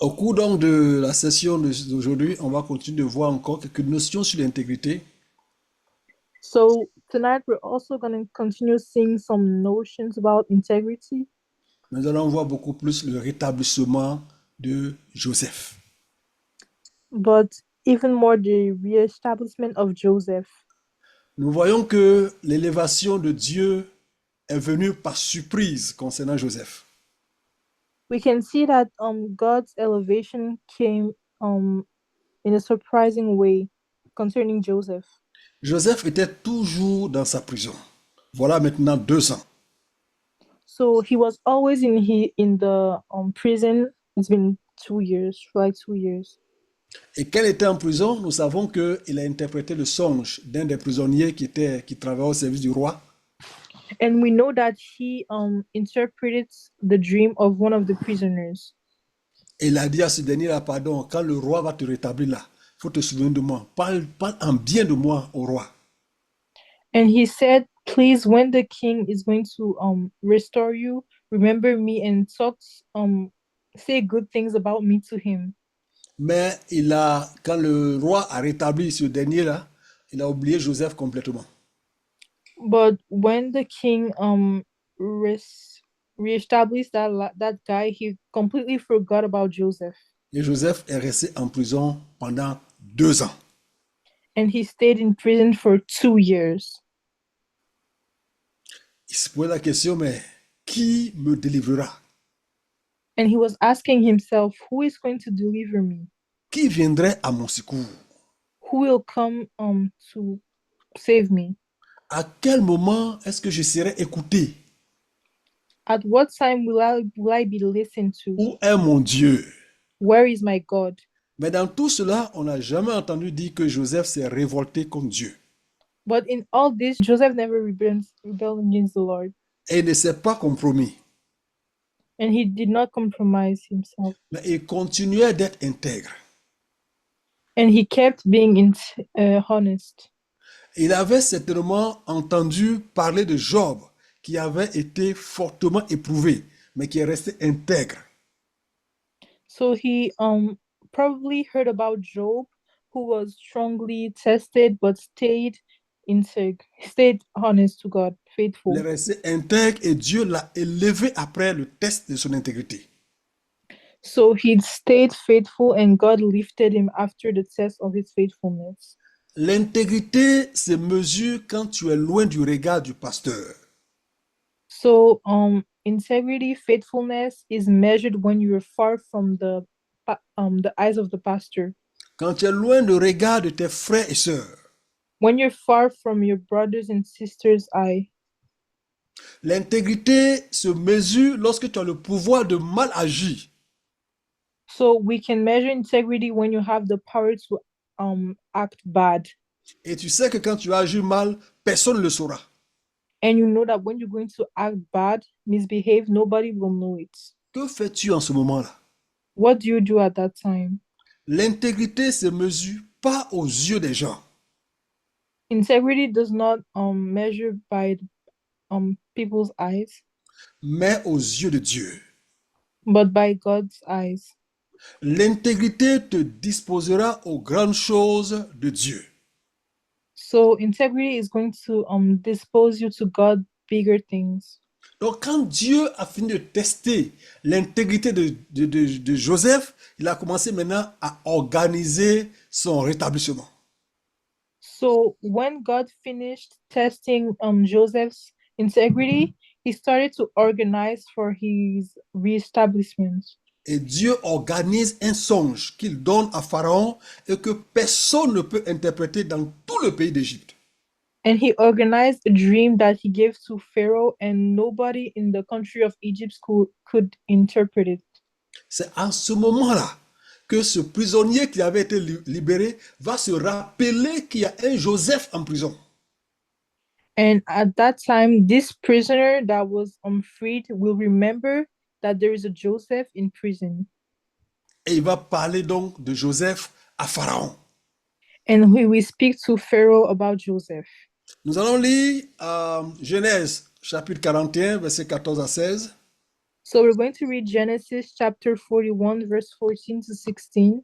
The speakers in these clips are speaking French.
Au cours donc de la session d'aujourd'hui, on va continuer de voir encore quelques notions sur l'intégrité. So tonight we're also going to continue seeing some notions about integrity, Nous allons voir beaucoup plus le rétablissement de Joseph. but even more the reestablishment of Joseph. Nous voyons que l'élévation de Dieu est venue par surprise concernant Joseph. We can see that God's elevation came in a surprising way concerning Joseph. Joseph était toujours dans sa prison. Voilà maintenant 2 ans. So he was always in the prison. It's been 2 years, like 2 years. Et quand il était en prison, nous savons qu'il a interprété le songe d'un des prisonniers qui travaillait au service du roi. And we know that he interpreted the dream of one of the prisoners. Et il a dit à ce dernier-là, pardon, quand le roi va te rétablir là, il faut te souvenir de moi. Parle en bien de moi au roi. And he said, please, when the king is going to restore you, remember me and say good things about me to him. Mais quand le roi a rétabli ce dernier-là, il a oublié Joseph complètement. But when the king reestablished that guy, he completely forgot about Joseph. Et Joseph est resté en prison pendant 2 ans. And he stayed in prison for 2 years. Il se posait la question, mais qui me délivrera? And he was asking himself, who is going to deliver me? Qui viendrait à mon secours? Who will come to save me? À quel moment est-ce que je serai écouté? At what time will I be listened to? Où est mon Dieu? Where is my God? Mais dans tout cela, on n'a jamais entendu dire que Joseph s'est révolté contre Dieu. But in all this, Joseph never rebelled against the Lord. Et il ne s'est pas compromis. And he did not compromise himself. Mais il continuait d'être intègre. And he kept being honest. Il avait certainement entendu parler de Job, qui avait été fortement éprouvé, mais qui est resté intègre. So he probably heard about Job, who was strongly tested but stayed honest to God, Il est faithful. resté intègre et Dieu l'a élevé après le test de son intégrité. So he stayed faithful and God lifted him after the test of his faithfulness. L'intégrité se mesure quand tu es loin du regard du pasteur. So integrity, faithfulness is measured when you're far from the eyes of the pastor. Quand tu es loin du regard de tes frères et sœurs. When you're far from your brothers and sisters' eye. L'intégrité se mesure lorsque tu as le pouvoir de mal agir. So we can measure integrity when you have the power to act bad. Et tu sais que quand tu agis mal, personne ne le saura. And you know that when you're going to act bad, misbehave, nobody will know it. Que fais-tu en ce moment-là? What do you do at that time? L'intégrité se mesure pas aux yeux des gens, Integrity does not measure by people's eyes, mais aux yeux de Dieu. but by God's eyes. L'intégrité te disposera aux grandes choses de Dieu. So integrity is going to dispose you to God bigger things. Donc quand Dieu a fini de tester l'intégrité de Joseph, il a commencé maintenant à organiser son rétablissement. So when God finished testing Joseph's integrity, he started to organize for his reestablishment. Et Dieu organise un songe qu'il donne à Pharaon et que personne ne peut interpréter dans tout le pays d'Égypte. And he organized a dream that he gave to Pharaoh, and nobody in the country of Egypt could interpret it. C'est à ce moment-là que ce prisonnier qui avait été libéré va se rappeler qu'il y a un Joseph en prison. And at that time, this prisoner that was freed will remember that there is a Joseph in prison. Et il va parler donc de Joseph à Pharaon. And we will speak to Pharaoh about Joseph. Nous allons lire Genèse chapitre 41, versets 14 à 16. So we're going to read Genesis chapter 41, verse 14 to 16.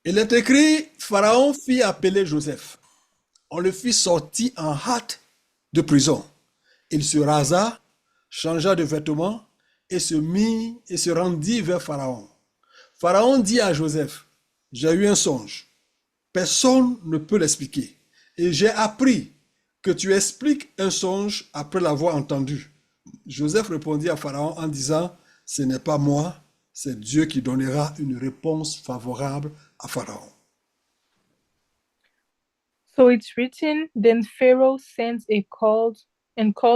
Il est écrit, Pharaon fit appeler Joseph. On le fit sortir en hâte de prison. Il se rasa, changea de vêtements et se rendit vers Pharaon. Pharaon dit à Joseph, j'ai eu un songe. Personne ne peut l'expliquer. Et j'ai appris que tu expliques un songe après l'avoir entendu. Joseph répondit à Pharaon en disant, ce n'est pas moi, c'est Dieu qui donnera une réponse favorable à Pharaon. So it's written, then Pharaoh sent a called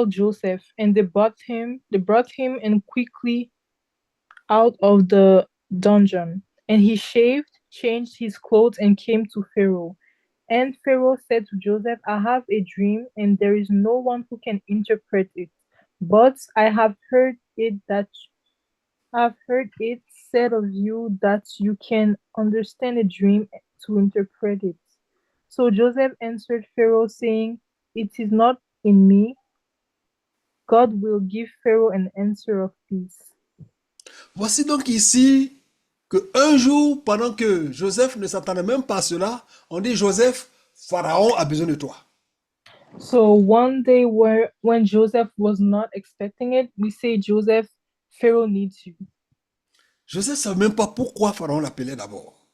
Joseph, and they brought him and quickly out of the dungeon. And he shaved, changed his clothes, and came to Pharaoh. And Pharaoh said to Joseph, I have a dream, and there is no one who can interpret it. But I've heard it said of you that you can understand a dream to interpret it. So Joseph answered Pharaoh, saying, it is not in me. God will give Pharaoh an answer of peace. Voici donc ici que un jour, pendant que Joseph ne s'attendait même pas à cela, on dit Joseph, Pharaon a besoin de toi. So one day when Joseph was not expecting it, we say, Joseph, Pharaoh needs you. Joseph ne savait même pas pourquoi Pharaon l'appelait d'abord.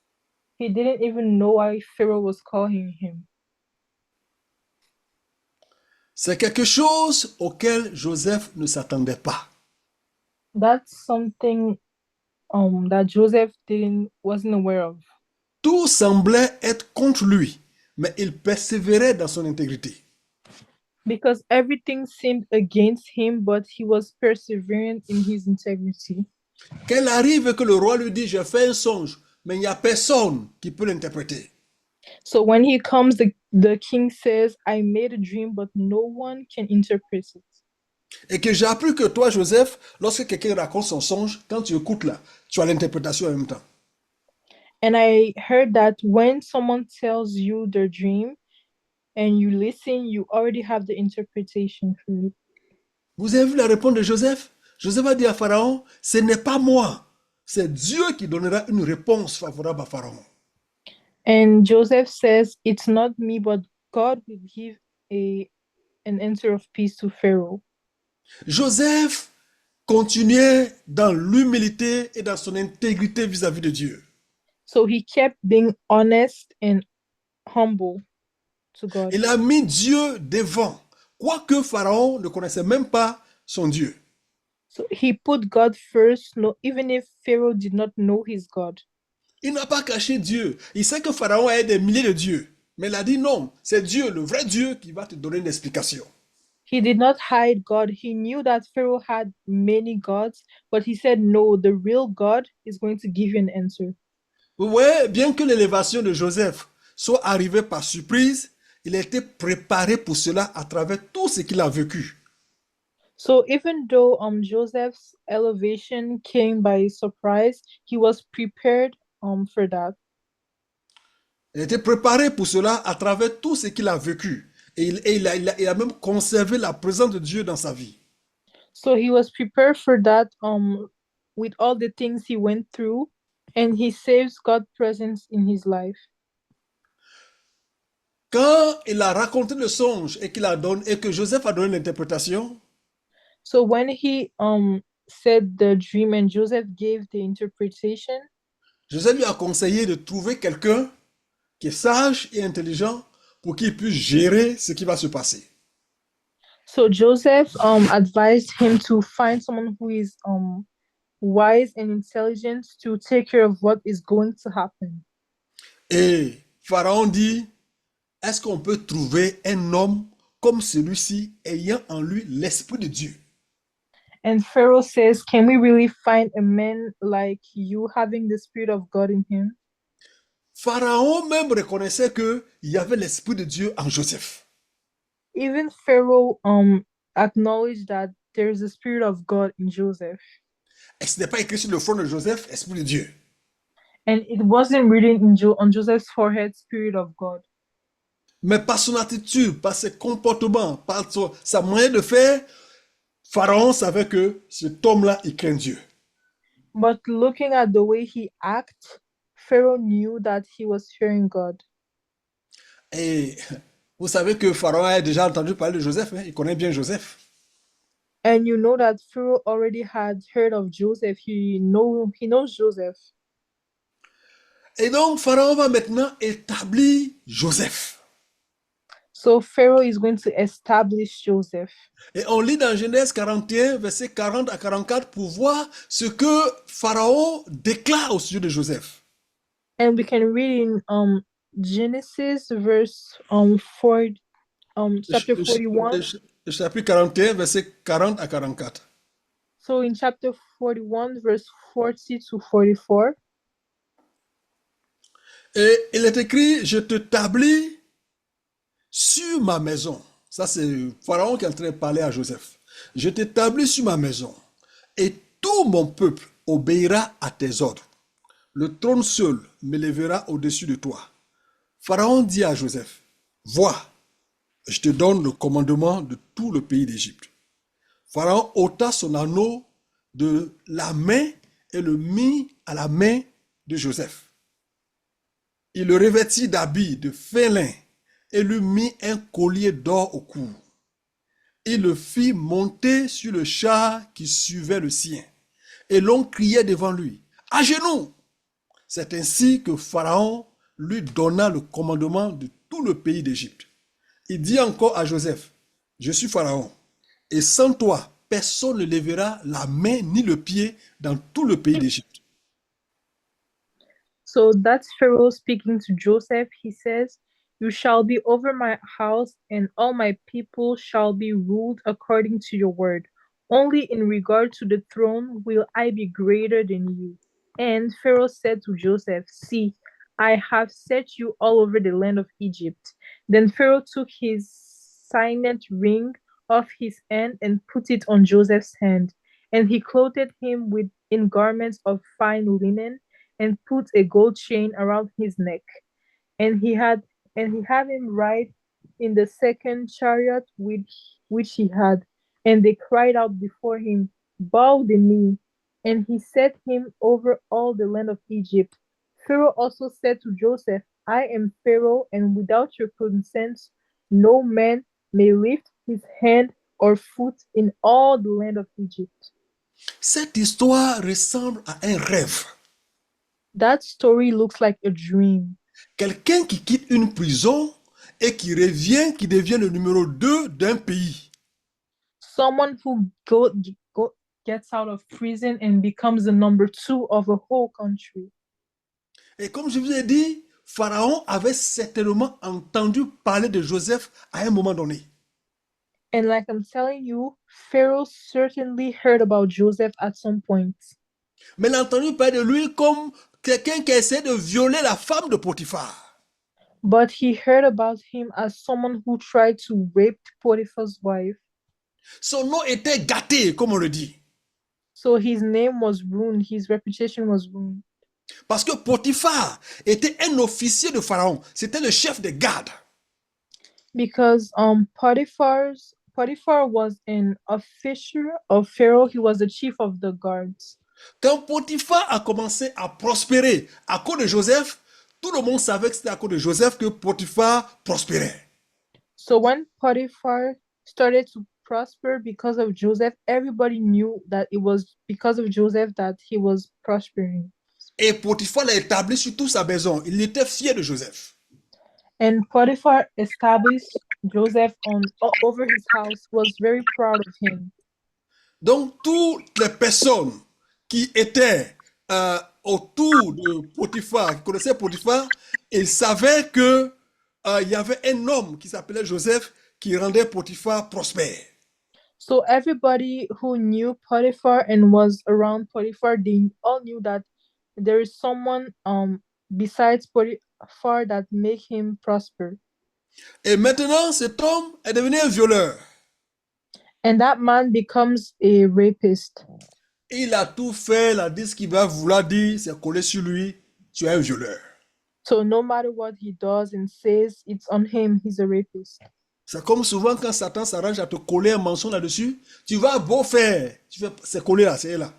He didn't even know why Pharaoh was calling him. C'est quelque chose auquel Joseph ne s'attendait pas. That's something that Joseph wasn't aware of. Tout semblait être contre lui, mais il persévérait dans son intégrité. Because everything seemed against him, but he was persevering in his integrity. Qu'il arrive que le roi lui dit, j'ai fait un songe, mais il n'y a personne qui peut l'interpréter. So when he comes, the king says, I made a dream, but no one can interpret it. Et que j'ai appris que toi, Joseph, lorsque quelqu'un raconte son songe, quand tu écoutes là, tu as l'interprétation en même temps. And I heard that when someone tells you their dream and you listen, you already have the interpretation for it. Vous avez vu la réponse de Joseph? Joseph a dit à Pharaon, ce n'est pas moi, c'est Dieu qui donnera une réponse favorable à Pharaon. And Joseph says, it's not me, but God will give an answer of peace to Pharaoh. Joseph continuait dans l'humilité et dans son intégrité vis-à-vis de Dieu. So he kept being honest and humble to God. Il a mis Dieu devant, quoique Pharaon ne connaissait même pas son Dieu. So he put God first, even if Pharaoh did not know his God. Il n'a pas caché Dieu. Il sait que Pharaon a des milliers de dieux. Mais il a dit non, c'est Dieu, le vrai Dieu, qui va te donner une explication. He did not hide God. He knew that Pharaoh had many gods, but he said, no, the real God is going to give you an answer. Vous voyez, bien que l'élévation de Joseph soit arrivée par surprise, il a été préparé pour cela à travers tout ce qu'il a vécu. So even though Joseph's elevation came by surprise, he was prepared for that. Il a été préparé pour cela à travers tout ce qu'il a vécu. Et il a même conservé la présence de Dieu dans sa vie. So he was prepared for that with all the things he went through, and he saves God's presence in his life. Quand il a raconté le songe et que Joseph a donné l'interprétation, so when he said the dream and Joseph gave the interpretation, Joseph lui a conseillé de trouver quelqu'un qui est sage et intelligent pour qu'il puisse gérer ce qui va se passer. So Joseph advised him to find someone who is wise and intelligent to take care of what is going to happen. Et Pharaon dit, est-ce qu'on peut trouver un homme comme celui-ci ayant en lui l'esprit de Dieu? And Pharaoh says, can we really find a man like you having the spirit of God in him? Pharaon même reconnaissait qu'il y avait l'esprit de Dieu en Joseph. Even Pharaoh acknowledged that there is a spirit of God in Joseph. Et ce n'est pas écrit sur le front de Joseph, esprit de Dieu. And it wasn't written on Joseph's forehead, spirit of God. Mais par son attitude, par ses comportements, sa manière de faire, Pharaon savait que cet homme-là, il craint Dieu. But looking at the way he acted, Pharaoh knew that he was fearing God. Et vous savez que Pharaon a déjà entendu parler de Joseph, hein? Il connaît bien Joseph. And you know that Pharaoh already had heard of Joseph. He knows Joseph. Et donc, Pharaon va maintenant établir Joseph. So Pharaoh is going to establish Joseph. Et on lit dans Genèse 41, versets 40 à 44, pour voir ce que Pharaon déclare au sujet de Joseph. And we can read in Genesis verse 4 chapter 41. Chapitre 41, versets 40 à 44. So in chapter 41 verse 40 to 44. Et il est écrit, je te t'établis sur ma maison. Ça, c'est Pharaon qui est en train de parler à Joseph. Je t'établis sur ma maison, et tout mon peuple obéira à tes ordres. Le trône seul m'élèvera au-dessus de toi. Pharaon dit à Joseph, vois, je te donne le commandement de tout le pays d'Égypte. Pharaon ôta son anneau de la main et le mit à la main de Joseph. Il le revêtit d'habits de fin lin et lui mit un collier d'or au cou. Il le fit monter sur le char qui suivait le sien. Et l'on criait devant lui, à genoux. C'est ainsi que Pharaon lui donna le commandement de tout le pays d'Égypte. Il dit encore à Joseph, je suis Pharaon, et sans toi, personne ne lèvera la main ni le pied dans tout le pays d'Égypte. So that's Pharaoh speaking to Joseph. He says, you shall be over my house, and all my people shall be ruled according to your word. Only in regard to the throne will I be greater than you. And Pharaoh said to Joseph, see, I have set you all over the land of Egypt. Then Pharaoh took his signet ring off his hand and put it on Joseph's hand. And he clothed him in garments of fine linen and put a gold chain around his neck. And he had him ride in the second chariot which he had. And they cried out before him, bow the knee. And he set him over all the land of Egypt. Pharaoh also said to Joseph, I am Pharaoh, and without your consent, no man may lift his hand or foot in all the land of Egypt. Cette histoire ressemble à un rêve. That story looks like a dream. Quelqu'un qui quitte une prison et qui revient, qui devient le numéro 2 d'un pays. Someone who gets out of prison and becomes the number 2 of a whole country. Et comme je vous ai dit, Pharaon avait certainement entendu parler de Joseph à un moment donné. And like I'm telling you, Pharaoh certainly heard about Joseph at some point. Mais il a entendu parler de lui comme quelqu'un qui essaie de violer la femme de Potiphar. But he heard about him as someone who tried to rape Potiphar's wife. Son nom était gâté, comme on le dit. So his name was ruined, his reputation was ruined. Parce que Potiphar était un officier de Pharaon. C'était le chef des gardes. Because Potiphar was an officer of Pharaoh. He was the chief of the guards. Quand Potiphar a commencé à prospérer à cause de Joseph, tout le monde savait que c'était à cause de Joseph que Potiphar prospérait. So when Potiphar started to prosper because of Joseph, everybody knew that it was because of Joseph that he was prospering. Et Potiphar l'a établi sur toute sa maison. Il était fier de Joseph. And Potiphar established Joseph over his house, was very proud of him. Donc, toutes les personnes qui étaient autour de Potiphar, qui connaissaient Potiphar, ils savaient que il y avait un homme qui s'appelait Joseph qui rendait Potiphar prospère. So everybody who knew Potiphar and was around Potiphar, they all knew that there is someone besides Potiphar that make him prosper. Et maintenant, cet homme est devenu un violeur. And that man becomes a rapist. Il a tout fait, il a dit ce qu'il va vouloir dire, c'est collé sur lui, tu es un violeur. So no matter what he does and says, it's on him, he's a rapist. C'est comme souvent quand Satan s'arrange à te coller un mensonge là-dessus, tu vas beau faire, c'est collé là, c'est là.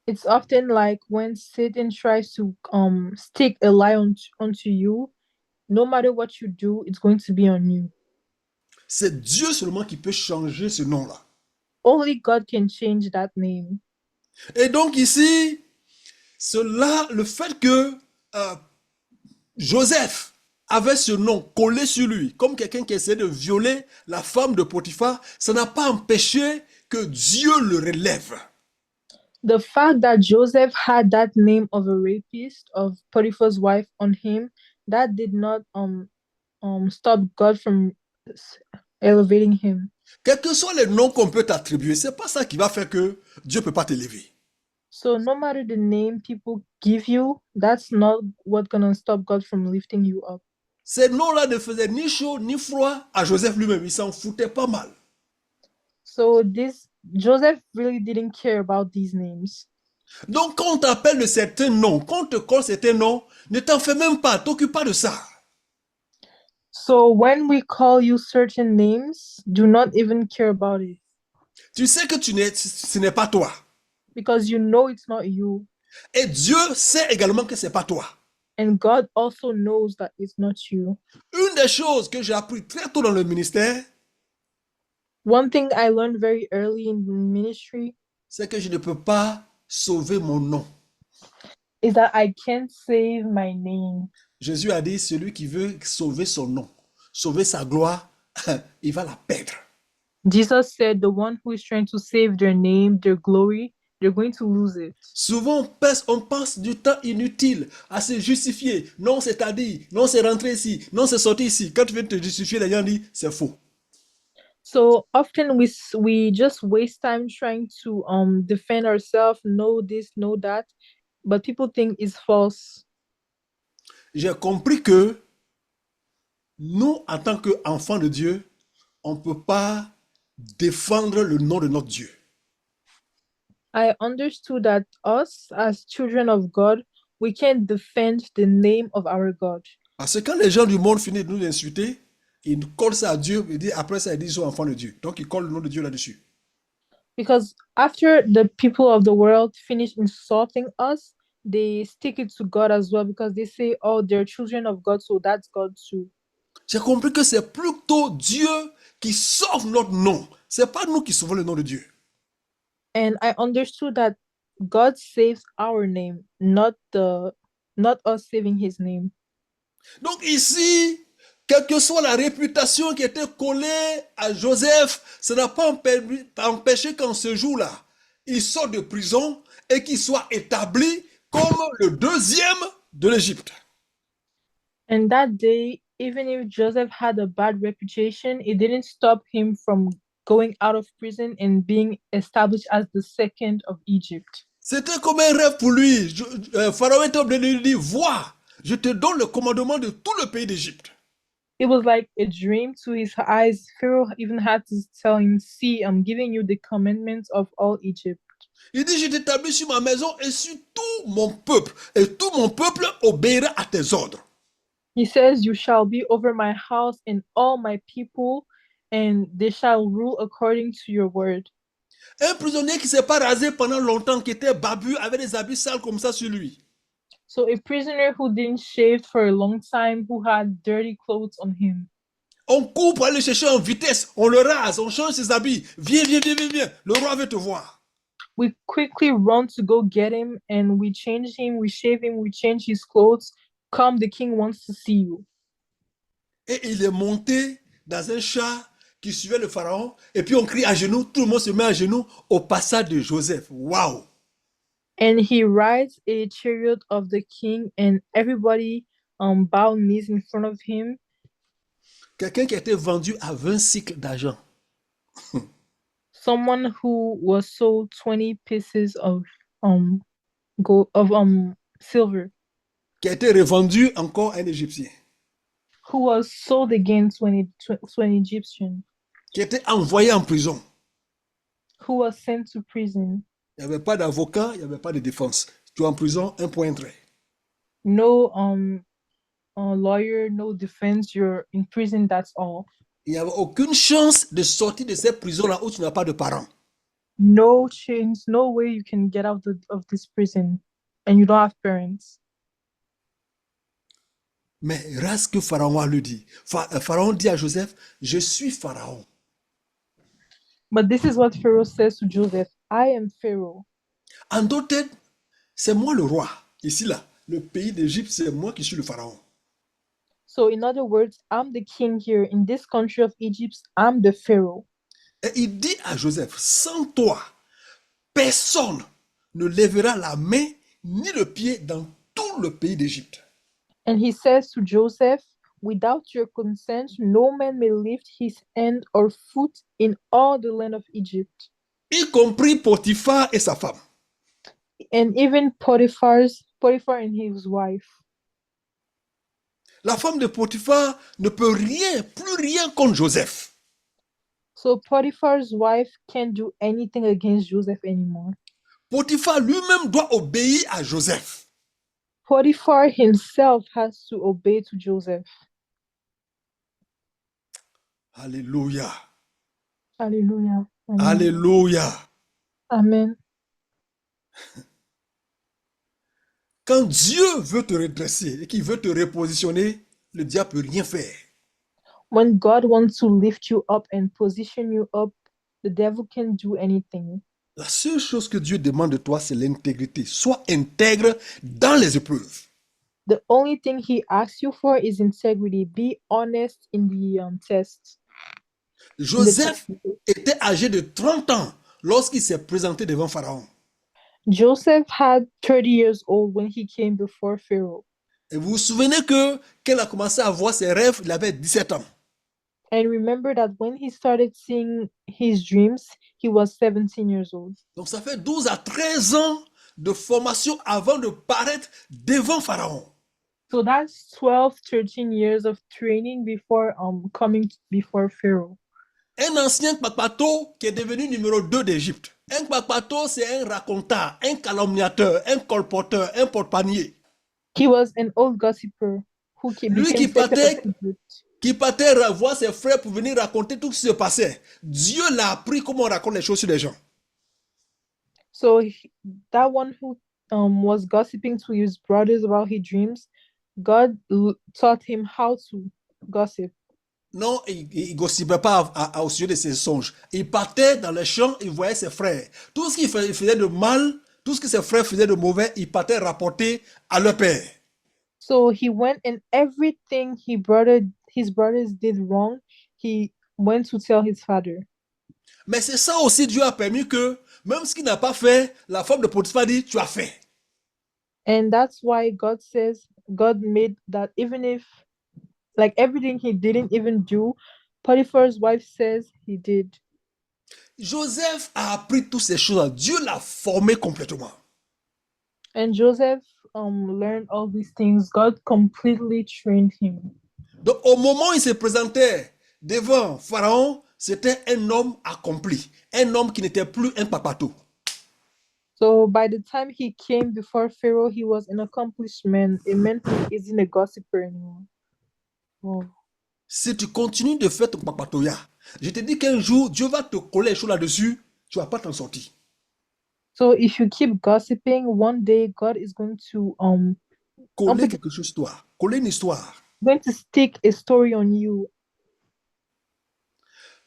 It's often like when Satan tries to stick a lie onto you, no matter what you do, it's going to be on you. C'est Dieu seulement qui peut changer ce nom-là. Only God can change that name. Et donc ici, le fait que euh, Joseph avait ce nom collé sur lui, comme quelqu'un qui essaie de violer la femme de Potiphar, ça n'a pas empêché que Dieu le relève. The fact that Joseph had that name of a rapist of Potiphar's wife on him, that did not stop God from elevating him. Quels que soient les noms qu'on peut t'attribuer, c'est pas ça qui va faire que Dieu ne peut pas t'élever. So no matter the name people give you, that's not what's gonna stop God from lifting you up. Ces noms-là ne faisaient ni chaud ni froid à Joseph lui-même. Il s'en foutait pas mal. So this Joseph really didn't care about these names. Donc quand on t'appelle de certains noms, quand on te colle certains noms, ne t'en fais même pas, t'occupe pas de ça. So when we call you certain names, do not even care about it Tu sais que ce n'est pas toi. because you know it's not you. Et Dieu sait également que c'est pas toi. And God also knows that it's not you. Une des choses que j'ai appris très tôt dans le ministère, One thing I learned very early in ministry c'est que je ne peux pas sauver mon nom. is that I can't save my name. Jésus a dit, celui qui veut sauver son nom, sauver sa gloire, il va la perdre. Jesus said the one who is trying to save their name, their glory, they're going to lose it. Souvent, on passe du temps inutile à se justifier. Non, c'est-à-dire, non, c'est rentré ici, non, c'est sorti ici. Quand tu viens te justifier, les gens disent, c'est faux. So often we just waste time trying to defend ourselves, know this, know that, but people think it's false. J'ai compris que nous, en tant qu'enfants de Dieu, on ne peut pas défendre le nom de notre Dieu. I understood that us as children of God, we can't defend the name of our God. Parce que quand les gens du monde finissent de nous insulter, ils collent ça à Dieu, et après ça, ils disent qu'ils sont enfants de Dieu. Donc, ils collent le nom de Dieu là-dessus. Because after the people of the world finish insulting us, they stick it to God as well because they say, oh, they're children of God, so that's God too. J'ai compris que c'est plutôt Dieu qui sauve notre nom. Ce n'est pas nous qui sauvons le nom de Dieu. And I understood that God saves our name, not us saving his name. Donc ici, quelle que soit la réputation qui était collée à Joseph, ça n'a pas empêché qu'en ce jour-là, il sorte de prison et qu'il soit établi comme le deuxième de l'Égypte. And that day, even if Joseph had a bad reputation, it didn't stop him from going out of prison and being established as the second of Egypt. C'était comme un rêve pour lui. Pharaon était obligé de lui dire, vois, je te donne le commandement de tout le pays d'Égypte. It was like a dream to his eyes. Pharaoh even had to tell him, see, I'm giving you the commandments of all Egypt. Il dit, je t'établis sur ma maison et sur tout mon peuple. Et tout mon peuple obéira à tes ordres. He says, you shall be over my house and all my people, and they shall rule according to your word. Un prisonnier qui ne s'est pas rasé pendant longtemps, qui était babu, avec des habits sales comme ça sur lui. So a prisoner who didn't shave for a long time, who had dirty clothes on him. On court pour aller le chercher en vitesse, on le rase, on change ses habits. Viens, viens, viens, viens, viens. Le roi veut te voir. We quickly run to go get him, and we change him, we shave him, we change his clothes. Come, the king wants to see you. Et il est monté dans un char qui suivait le pharaon. Et puis on crie à genoux, tout le monde se met à genoux au passage de Joseph. Waouh! And he rides a chariot of the king, and everybody bow knees in front of him. Quelqu'un qui a été vendu à 20 cycles d'argent. Someone who was sold 20 pieces of gold of silver, Qui a été revendu encore à un Égyptien. who was sold again to an Egyptian, Qui a été envoyé en prison. who was sent to prison. Il n'y avait pas d'avocat, il n'y avait pas de défense. Tu es en prison, un point trait. No lawyer, no defense. You're in prison. That's all. Il n'y avait aucune chance de sortir de cette prison-là où tu n'as pas de parents. No chance, no way you can get out of this prison and you don't have parents. Mais regarde ce que Pharaon lui dit. Pharaon dit à Joseph, je suis Pharaon. But this is what Pharaoh says to Joseph, I am Pharaoh. En d'autres termes, c'est moi le roi. Ici, là, le pays d'Égypte, c'est moi qui suis le Pharaon. So in other words, I'm the king here. In this country of Egypt, I'm the Pharaoh. Et il dit à Joseph, sans toi, personne ne lèvera la main ni le pied dans tout le pays d'Égypte. And he says to Joseph, without your consent, no man may lift his hand or foot in all the land of Egypt. Y compris Potiphar et sa femme. And even Potiphar and his wife. La femme de Potiphar ne peut rien, plus rien contre Joseph. So Potiphar's wife can't do anything against Joseph anymore. Potiphar lui-même doit obéir à Joseph. Potiphar himself has to obey to Joseph. Alléluia. Hallelujah. Amen. Alléluia. Amen. Quand Dieu veut te redresser et qu'il veut te repositionner, le diable peut rien faire. When God wants to lift you up and position you up, the devil can't do anything. La seule chose que Dieu demande de toi, c'est l'intégrité. Sois intègre dans les épreuves. The only thing he asks you for is integrity. Be honest in the test. Joseph était âgé de 30 ans lorsqu'il s'est présenté devant Pharaon. Joseph had 30 years old when he came before Pharaoh. Et vous vous souvenez que quand il a commencé à voir ses rêves, il avait 17 ans. And remember that when he started seeing his dreams, he was 17 years old. Donc ça fait 12 à 13 ans de formation avant de paraître devant Pharaon. So that's 12, 13 years of training before coming before Pharaoh. Un ancien Kpakpato qui est devenu numéro 2 d'Égypte. Un Kpakpato, c'est un raconteur, un calomniateur, un colporteur, un porte-panier. He was an old gossiper who Lui qui became partait voir ses frères pour venir raconter tout ce qui se passait. Dieu l'a appris comment on raconte les choses sur les gens. So that one who was gossiping to his brothers about his dreams, God taught him how to gossip. Non, il ne gossipait pas au sujet de ses songes. Il partait dans les champs, il voyait ses frères. Tout ce qu'il faisait de mal, tout ce que ses frères faisaient de mauvais, il partait rapporter à leur père. So he went and everything his brothers did wrong, he went to tell his father. Mais c'est ça aussi, Dieu a permis que, même ce qu'il n'a pas fait, la femme de Potiphar dit, tu as fait. And that's why God made that even if, like everything he didn't even do, Potiphar's wife says he did. Joseph a appris toutes ces choses. Dieu l'a formé complètement. And Joseph learned all these things. God completely trained him. Donc, au moment où il se présentait devant Pharaon, c'était un homme accompli, un homme qui n'était plus un papato. So by the time he came before Pharaoh, he was an accomplished man, a man who isn't a gossiper anymore. Oh. Si tu continues de faire ton papatoya, je te dis qu'un jour, Dieu va te coller les choses là-dessus, tu ne vas pas t'en sortir. So if you keep gossiping, one day God is going to Coller quelque chose toi, coller une histoire. going to stick a story on you.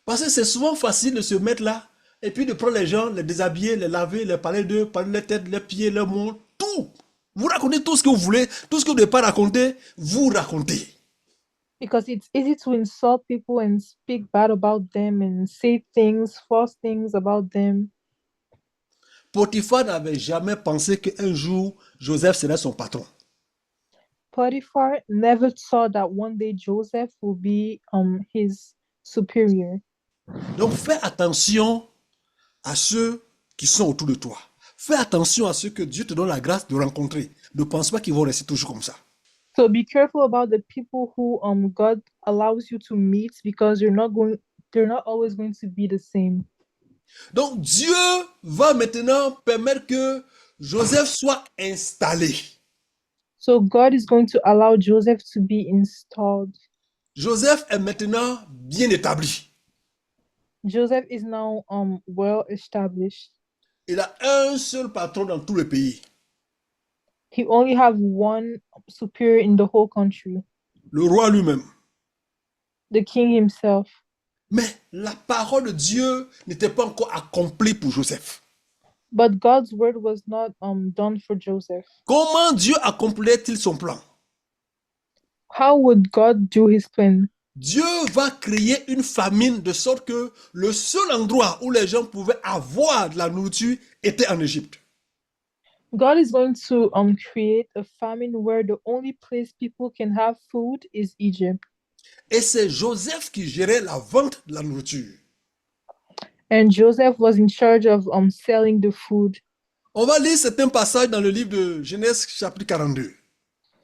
Parce que c'est souvent facile de se mettre là et puis de prendre les gens, les déshabiller, les laver, les parler d'eux, parler de leur tête, leurs pieds, leurs mains, tout. Vous racontez tout ce que vous voulez, tout ce que vous ne devez pas raconter, vous racontez. Because it's easy to insult people and speak bad about them and say things, false things about them. Potiphar n'avait jamais pensé qu'un jour, Joseph serait son patron. Potiphar never thought that one day Joseph will be his superior. Donc fais attention à ceux qui sont autour de toi. Fais attention à ceux que Dieu te donne la grâce de rencontrer. Ne pense pas qu'ils vont rester toujours comme ça. So be careful about the people who God allows you to meet, because they're not always going to be the same. Donc Dieu va maintenant permettre que Joseph soit installé. So God is going to allow Joseph to be installed. Joseph est maintenant bien établi. Joseph is now well established. Il a un seul patron dans tout le pays, He only have one superior in the whole country, le roi lui-même. the king himself. Mais la parole de Dieu n'était pas encore accomplie pour Joseph. But God's word was not done for Joseph. Comment Dieu accomplait-il son plan? How would God do his plan? Dieu va créer une famine de sorte que le seul endroit où les gens pouvaient avoir de la nourriture était en Égypte. God is going to create a famine where the only place people can have food is Egypt. Et c'est Joseph qui gérait la vente de la nourriture. And Joseph was in charge of selling the food. On va lire certains passages dans le livre de Genèse chapitre 42.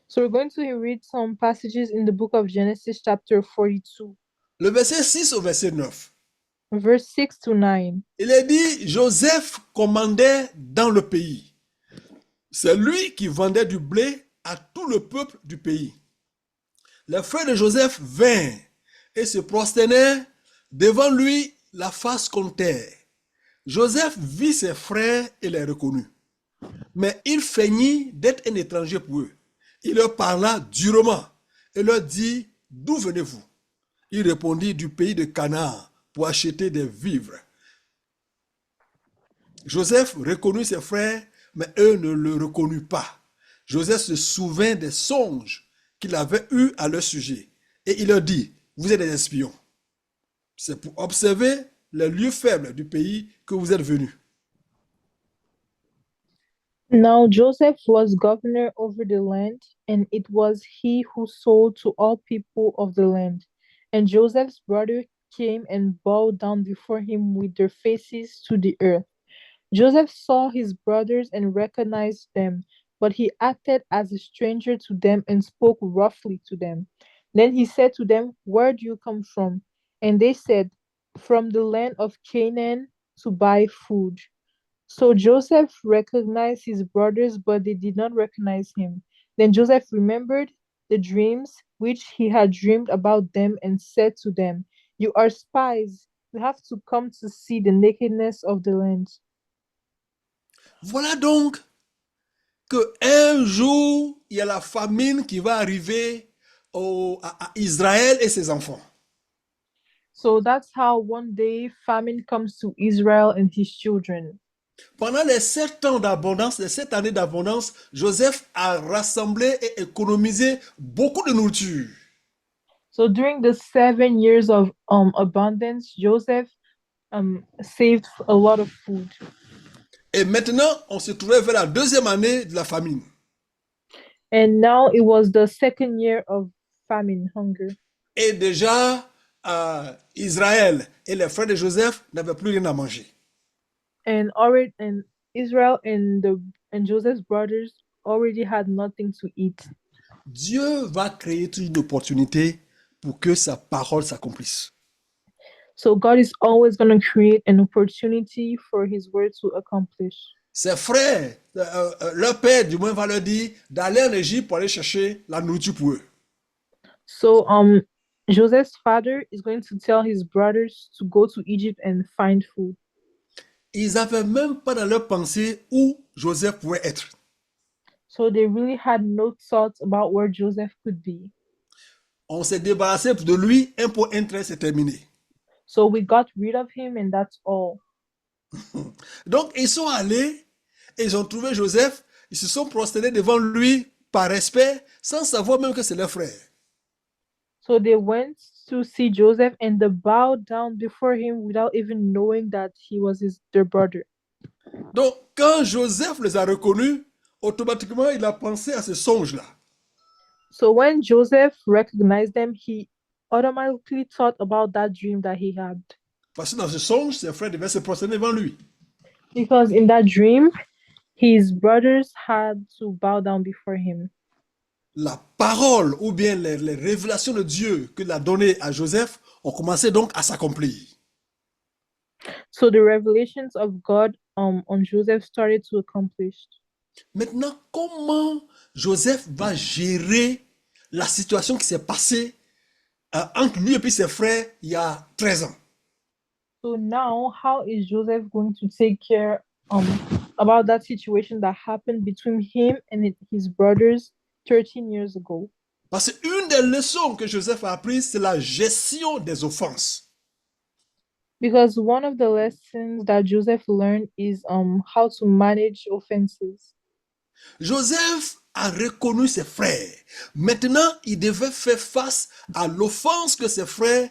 So we're going to read some passages in the book of Genesis chapter 42, Le verset 6 au verset 9. verse 6 to 9. Il est dit, Joseph commandait dans le pays. C'est lui qui vendait du blé à tout le peuple du pays. Les frères de Joseph vinrent et se prosternèrent devant lui la face contre terre. Joseph vit ses frères et les reconnut. Mais il feignit d'être un étranger pour eux. Il leur parla durement et leur dit, d'où venez-vous? Il répondit, du pays de Canaan pour acheter des vivres. Joseph reconnut ses frères, mais eux ne le reconnurent pas. Joseph se souvint des songes qu'il avait eus à leur sujet. Et il leur dit, vous êtes des espions. C'est pour observer les lieux faibles du pays que vous êtes venus. Now Joseph was governor over the land, and it was he who sold to all people of the land. And Joseph's brother came and bowed down before him with their faces to the earth. Joseph saw his brothers and recognized them, but he acted as a stranger to them and spoke roughly to them. Then he said to them, where do you come from? And they said, from the land of Canaan to buy food. So Joseph recognized his brothers, but they did not recognize him. Then Joseph remembered the dreams which he had dreamed about them and said to them, you are spies. You have to come to see the nakedness of the land. Voilà donc que un jour, il y a la famine qui va arriver à Israël et ses enfants. So that's how one day famine comes to Israel and his children. Pendant les 7 ans d'abondance, les 7 années d'abondance, Joseph a rassemblé et économisé beaucoup de nourriture. So during the 7 years of abundance, Joseph saved a lot of food. Et maintenant, on se trouvait vers la 2e année de la famine. And now it was the second year of famine, hunger. Et déjà, Israël et les frères de Joseph n'avaient plus rien à manger. And Israel and Joseph's brothers already had nothing to eat. Dieu va créer une opportunité pour que sa parole s'accomplisse. So God is always going to create an opportunity for his word to accomplish. Ses frères, leur père du moins va leur dire d'aller en Égypte pour aller chercher la nourriture pour eux. So Joseph's father is going to tell his brothers to go to Egypt and find food. Ils n'avaient même pas dans leur pensée où Joseph pouvait être. So they really had no thoughts about where Joseph could be. On s'est débarrassé de lui, un pour un trait, c'est terminé. So we got rid of him and that's all. Donc ils sont allés et ils ont trouvé Joseph, ils se sont prosternés devant lui par respect, sans savoir même que c'est leur frère. So they went to see Joseph and they bowed down before him without even knowing that he was their brother. Donc quand Joseph les a reconnus, automatiquement il a pensé à ce songe-là. So when Joseph recognized them, he automatically thought about that dream that he had. Parce que dans ce songe, ses frères devaient se prosterner devant lui. Because in that dream, his brothers had to bow down before him. La parole ou bien les révélations de Dieu qu'il a données à Joseph ont commencé donc à s'accomplir. So the revelations of God on Joseph started to accomplish. Maintenant, comment Joseph va gérer la situation qui s'est passée entre lui et puis ses frères il y a 13 ans. So now, how is Joseph going to take care about that situation that happened between him and his brothers 13 years ago? Parce qu'une des leçons que Joseph a apprises, c'est la gestion des offenses. Because one of the lessons that Joseph learned is how to manage offenses. Joseph a reconnu ses frères. Maintenant, il devait faire face à l'offense que ses frères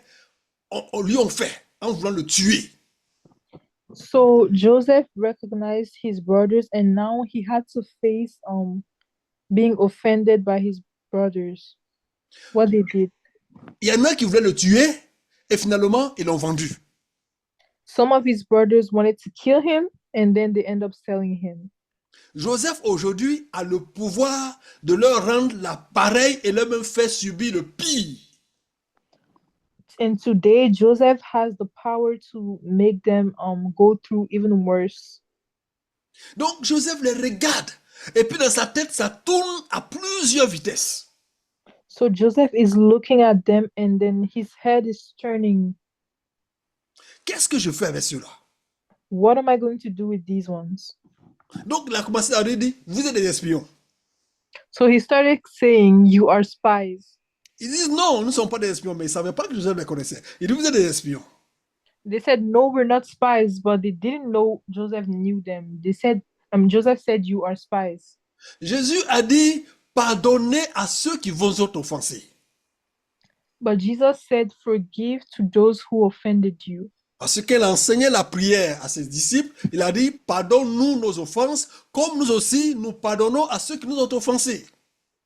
lui ont fait en voulant le tuer. So Joseph recognized his brothers, and now he had to face being offended by his brothers, what they did. Il y en a qui voulaient le tuer et finalement, ils l'ont vendu. Some of his brothers wanted to kill him, and then they end up selling him. Joseph aujourd'hui a le pouvoir de leur rendre la pareille et leur même faire subir le pire. And today Joseph has the power to make them go through even worse. Donc Joseph les regarde et puis dans sa tête, ça tourne à plusieurs vitesses. So Joseph is looking at them, and then his head is turning. Qu'est-ce que je fais avec ceux-là? What am I going to do with these ones? Donc il a commencé à dire, vous êtes des espions. So he started saying, you are spies. Ils disent non, nous ne sommes pas des espions, mais ils ne savaient pas que Joseph les connaissait. Il dit, vous êtes des espions. They said, no, we're not spies, but they didn't know Joseph knew them. They said, Joseph said, you are spies. Jésus a dit, pardonnez à ceux qui vous ont offensés. But Jesus said, forgive to those who offended you. Parce qu'il enseignait la prière à ses disciples, il a dit, pardonne-nous nos offenses, comme nous aussi, nous pardonnons à ceux qui nous ont offensés.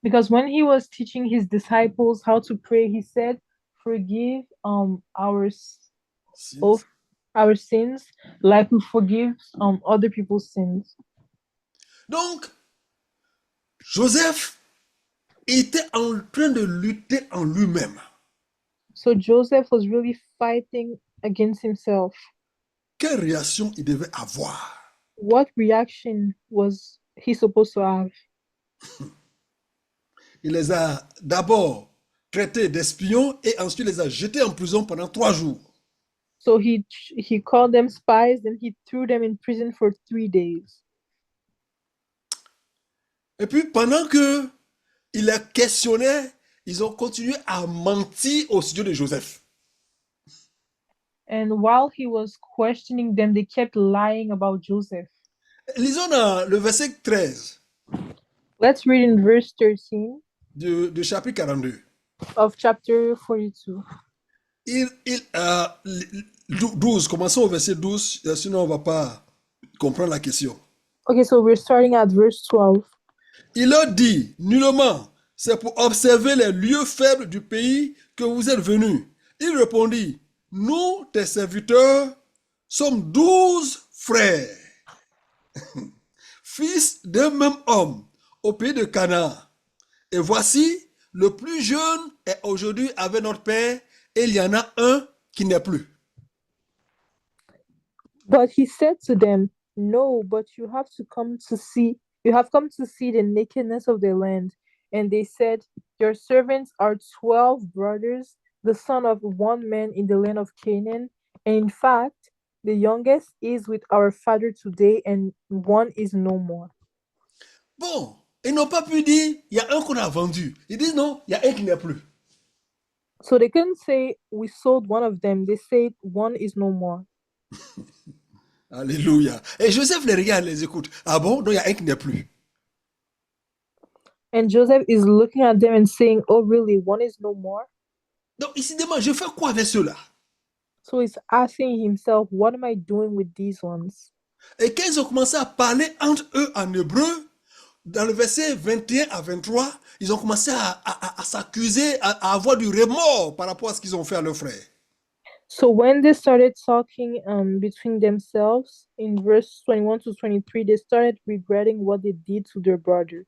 Because when he was teaching his disciples how to pray, he said, forgive our sins like we forgive other people's sins. Donc, Joseph était en train de lutter en lui-même. So Joseph was really fighting against himself. Quelle réaction il devait avoir? What reaction was he supposed to have? Il les a d'abord traités d'espions et ensuite les a jetés en prison pendant 3 jours. So he called them spies, then he threw them in prison for 3 days. Et puis pendant que il les questionnait, ils ont continué à mentir au sujet de Joseph. And while he was questioning them, they kept lying about Joseph. Lisons dans le verset 13 Let's read in verse 13 de chapitre 42. of chapter 42. 12, commençons au verset 12, sinon on ne va pas comprendre la question. Okay, so we're starting at verse 12. Il leur dit, nullement, c'est pour observer les lieux faibles du pays que vous êtes venus. Il répondit, nous, tes serviteurs, sommes 12 frères, fils d'un même homme, au pays de Canaan. Et voici, le plus jeune est aujourd'hui avec notre père, et il y en a un qui n'est plus. But he said to them, no, but you have come to see the nakedness of their land. And they said, your servants are 12 brothers, the son of one man in the land of Canaan. And in fact, the youngest is with our father today, and one is no more. Bon, ils n'ont pas pu dire, il y a un qu'on a vendu. Ils disent non, il y a un qui n'est plus. So they couldn't say, we sold one of them. They said, one is no more. Alléluia. Et Joseph les regarde, les écoute. Ah bon, donc il y a un qui n'est plus. And Joseph is looking at them and saying, oh, really? One is no more? Donc il se demande, je fais quoi avec ceux-là? So he's asking himself, what am I doing with these ones? Et quand ils ont commencé à parler entre eux en hébreu, dans le verset 21 à 23, ils ont commencé à s'accuser, à avoir du remords par rapport à ce qu'ils ont fait à leurs frères. So when they started talking between themselves, in verse 21 to 23, they started regretting what they did to their brother.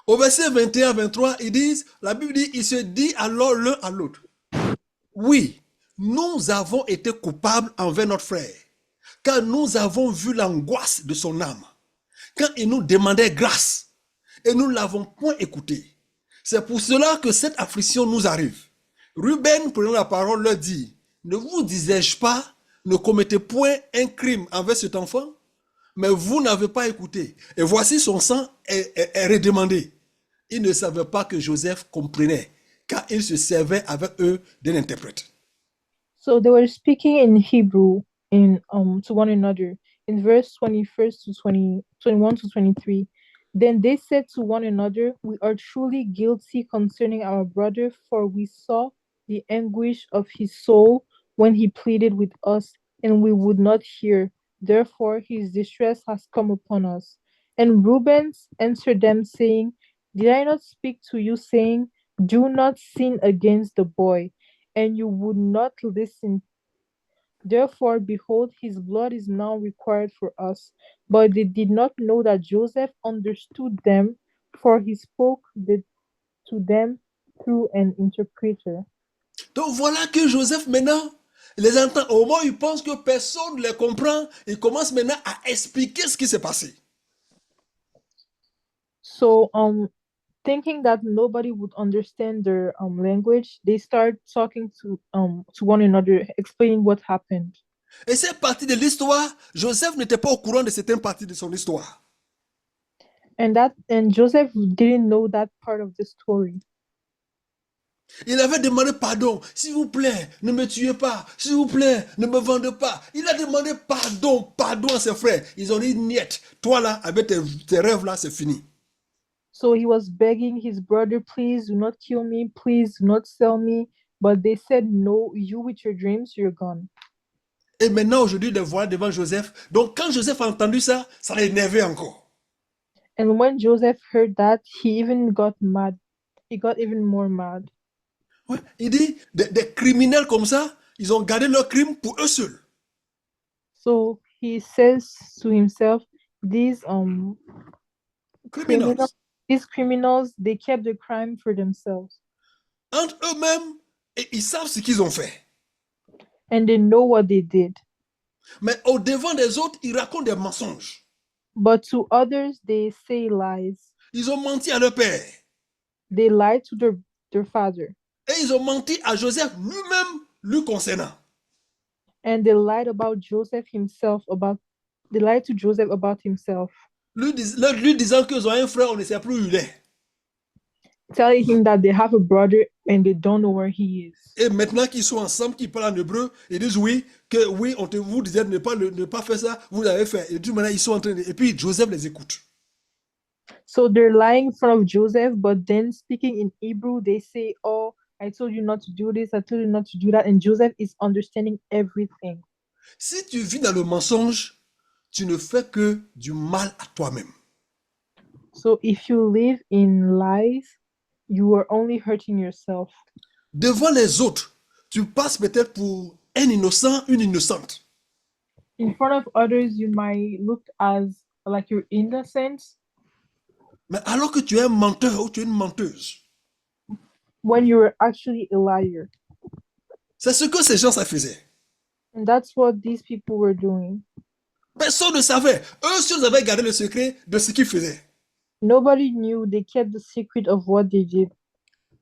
Au verset 21 à 23, ils disent, la Bible dit, ils se disent alors l'un à l'autre, oui, nous avons été coupables envers notre frère, car nous avons vu l'angoisse de son âme, quand il nous demandait grâce, et nous ne l'avons point écouté. C'est pour cela que cette affliction nous arrive. Ruben, prenant la parole, leur dit, ne vous disais-je pas, ne commettez point un crime envers cet enfant, mais vous n'avez pas écouté. Et voici son sang est redemandé. Ils ne savaient pas que Joseph comprenait, car il se servait avec eux d'un interprète. So they were speaking in Hebrew in to one another in verse 21st to 20, 21 to 23. Then they said to one another, we are truly guilty concerning our brother, for we saw the anguish of his soul when he pleaded with us, and we would not hear. Therefore his distress has come upon us. And Reuben answered them, saying, did I not speak to you, saying, do not sin against the boy? And you would not listen. Therefore, behold, his blood is now required for us. But they did not know that Joseph understood them, for he spoke to them through an interpreter. Donc voilà que Joseph maintenant les entend. Au moment où il pense que personne ne les comprend, il commence maintenant à expliquer ce qui s'est passé. So, thinking that nobody would understand their language, they start talking to one another, explaining what happened. Et cette partie de l'histoire, Joseph n'était pas au courant de certaines parties de son histoire. And Joseph didn't know that part of the story. Il avait demandé pardon. S'il vous plaît, ne me tuez pas. S'il vous plaît, ne me vendez pas. Il a demandé pardon à ses frères. Ils ont dit, niet, toi là, avec tes rêves là, c'est fini. So he was begging his brother, please do not kill me, please do not sell me. But they said, no, you with your dreams, you're gone. Et maintenant, aujourd'hui, les voilà devant Joseph. Donc, quand Joseph a entendu ça, ça l'a énervé encore. And when Joseph heard that, he even got mad. He got even more mad. Ouais, il dit, des criminels comme ça, ils ont gardé leur crime pour eux seuls. So he says to himself, these criminals, Criminals. these criminals, they kept the crime for themselves, Entre eux-mêmes, et ils savent ce qu'ils ont fait. and they know what they did. Mais au devant des autres, ils racontent des mensonges. But to others, they say lies. Ils ont menti à leur père. They lied to their father, Et ils ont menti à Joseph lui-même, lui concernant. and they lied about Joseph himself about they lied to Joseph about himself, Lui disant qu'ils ont un frère, on ne sait plus où il est. telling him that they have a brother and they don't know where he is. Et maintenant qu'ils sont ensemble, qu'ils parlent en hébreu, ils disent oui, que oui, vous disait de ne pas faire ça, vous l'avez fait. Et tout maintenant, ils sont en train de... Et puis Joseph les écoute. So they're lying in front of Joseph, but then speaking in Hebrew, they say, oh, I told you not to do this, I told you not to do that. And Joseph is understanding everything. Si tu vis dans le mensonge, tu ne fais que du mal à toi-même. So if you live in lies, you are only hurting yourself. Devant les autres, tu passes peut-être pour un innocent, une innocente. In front of others, you might look as like you're innocent Mais alors que tu es un menteur ou tu es une menteuse. when you're actually a liar. C'est ce que ces gens ça faisaient. And that's what these people were doing. Personne ne savait. Eux seuls avaient gardé le secret de ce qu'ils faisaient. Nobody knew. They kept the secret of what they did.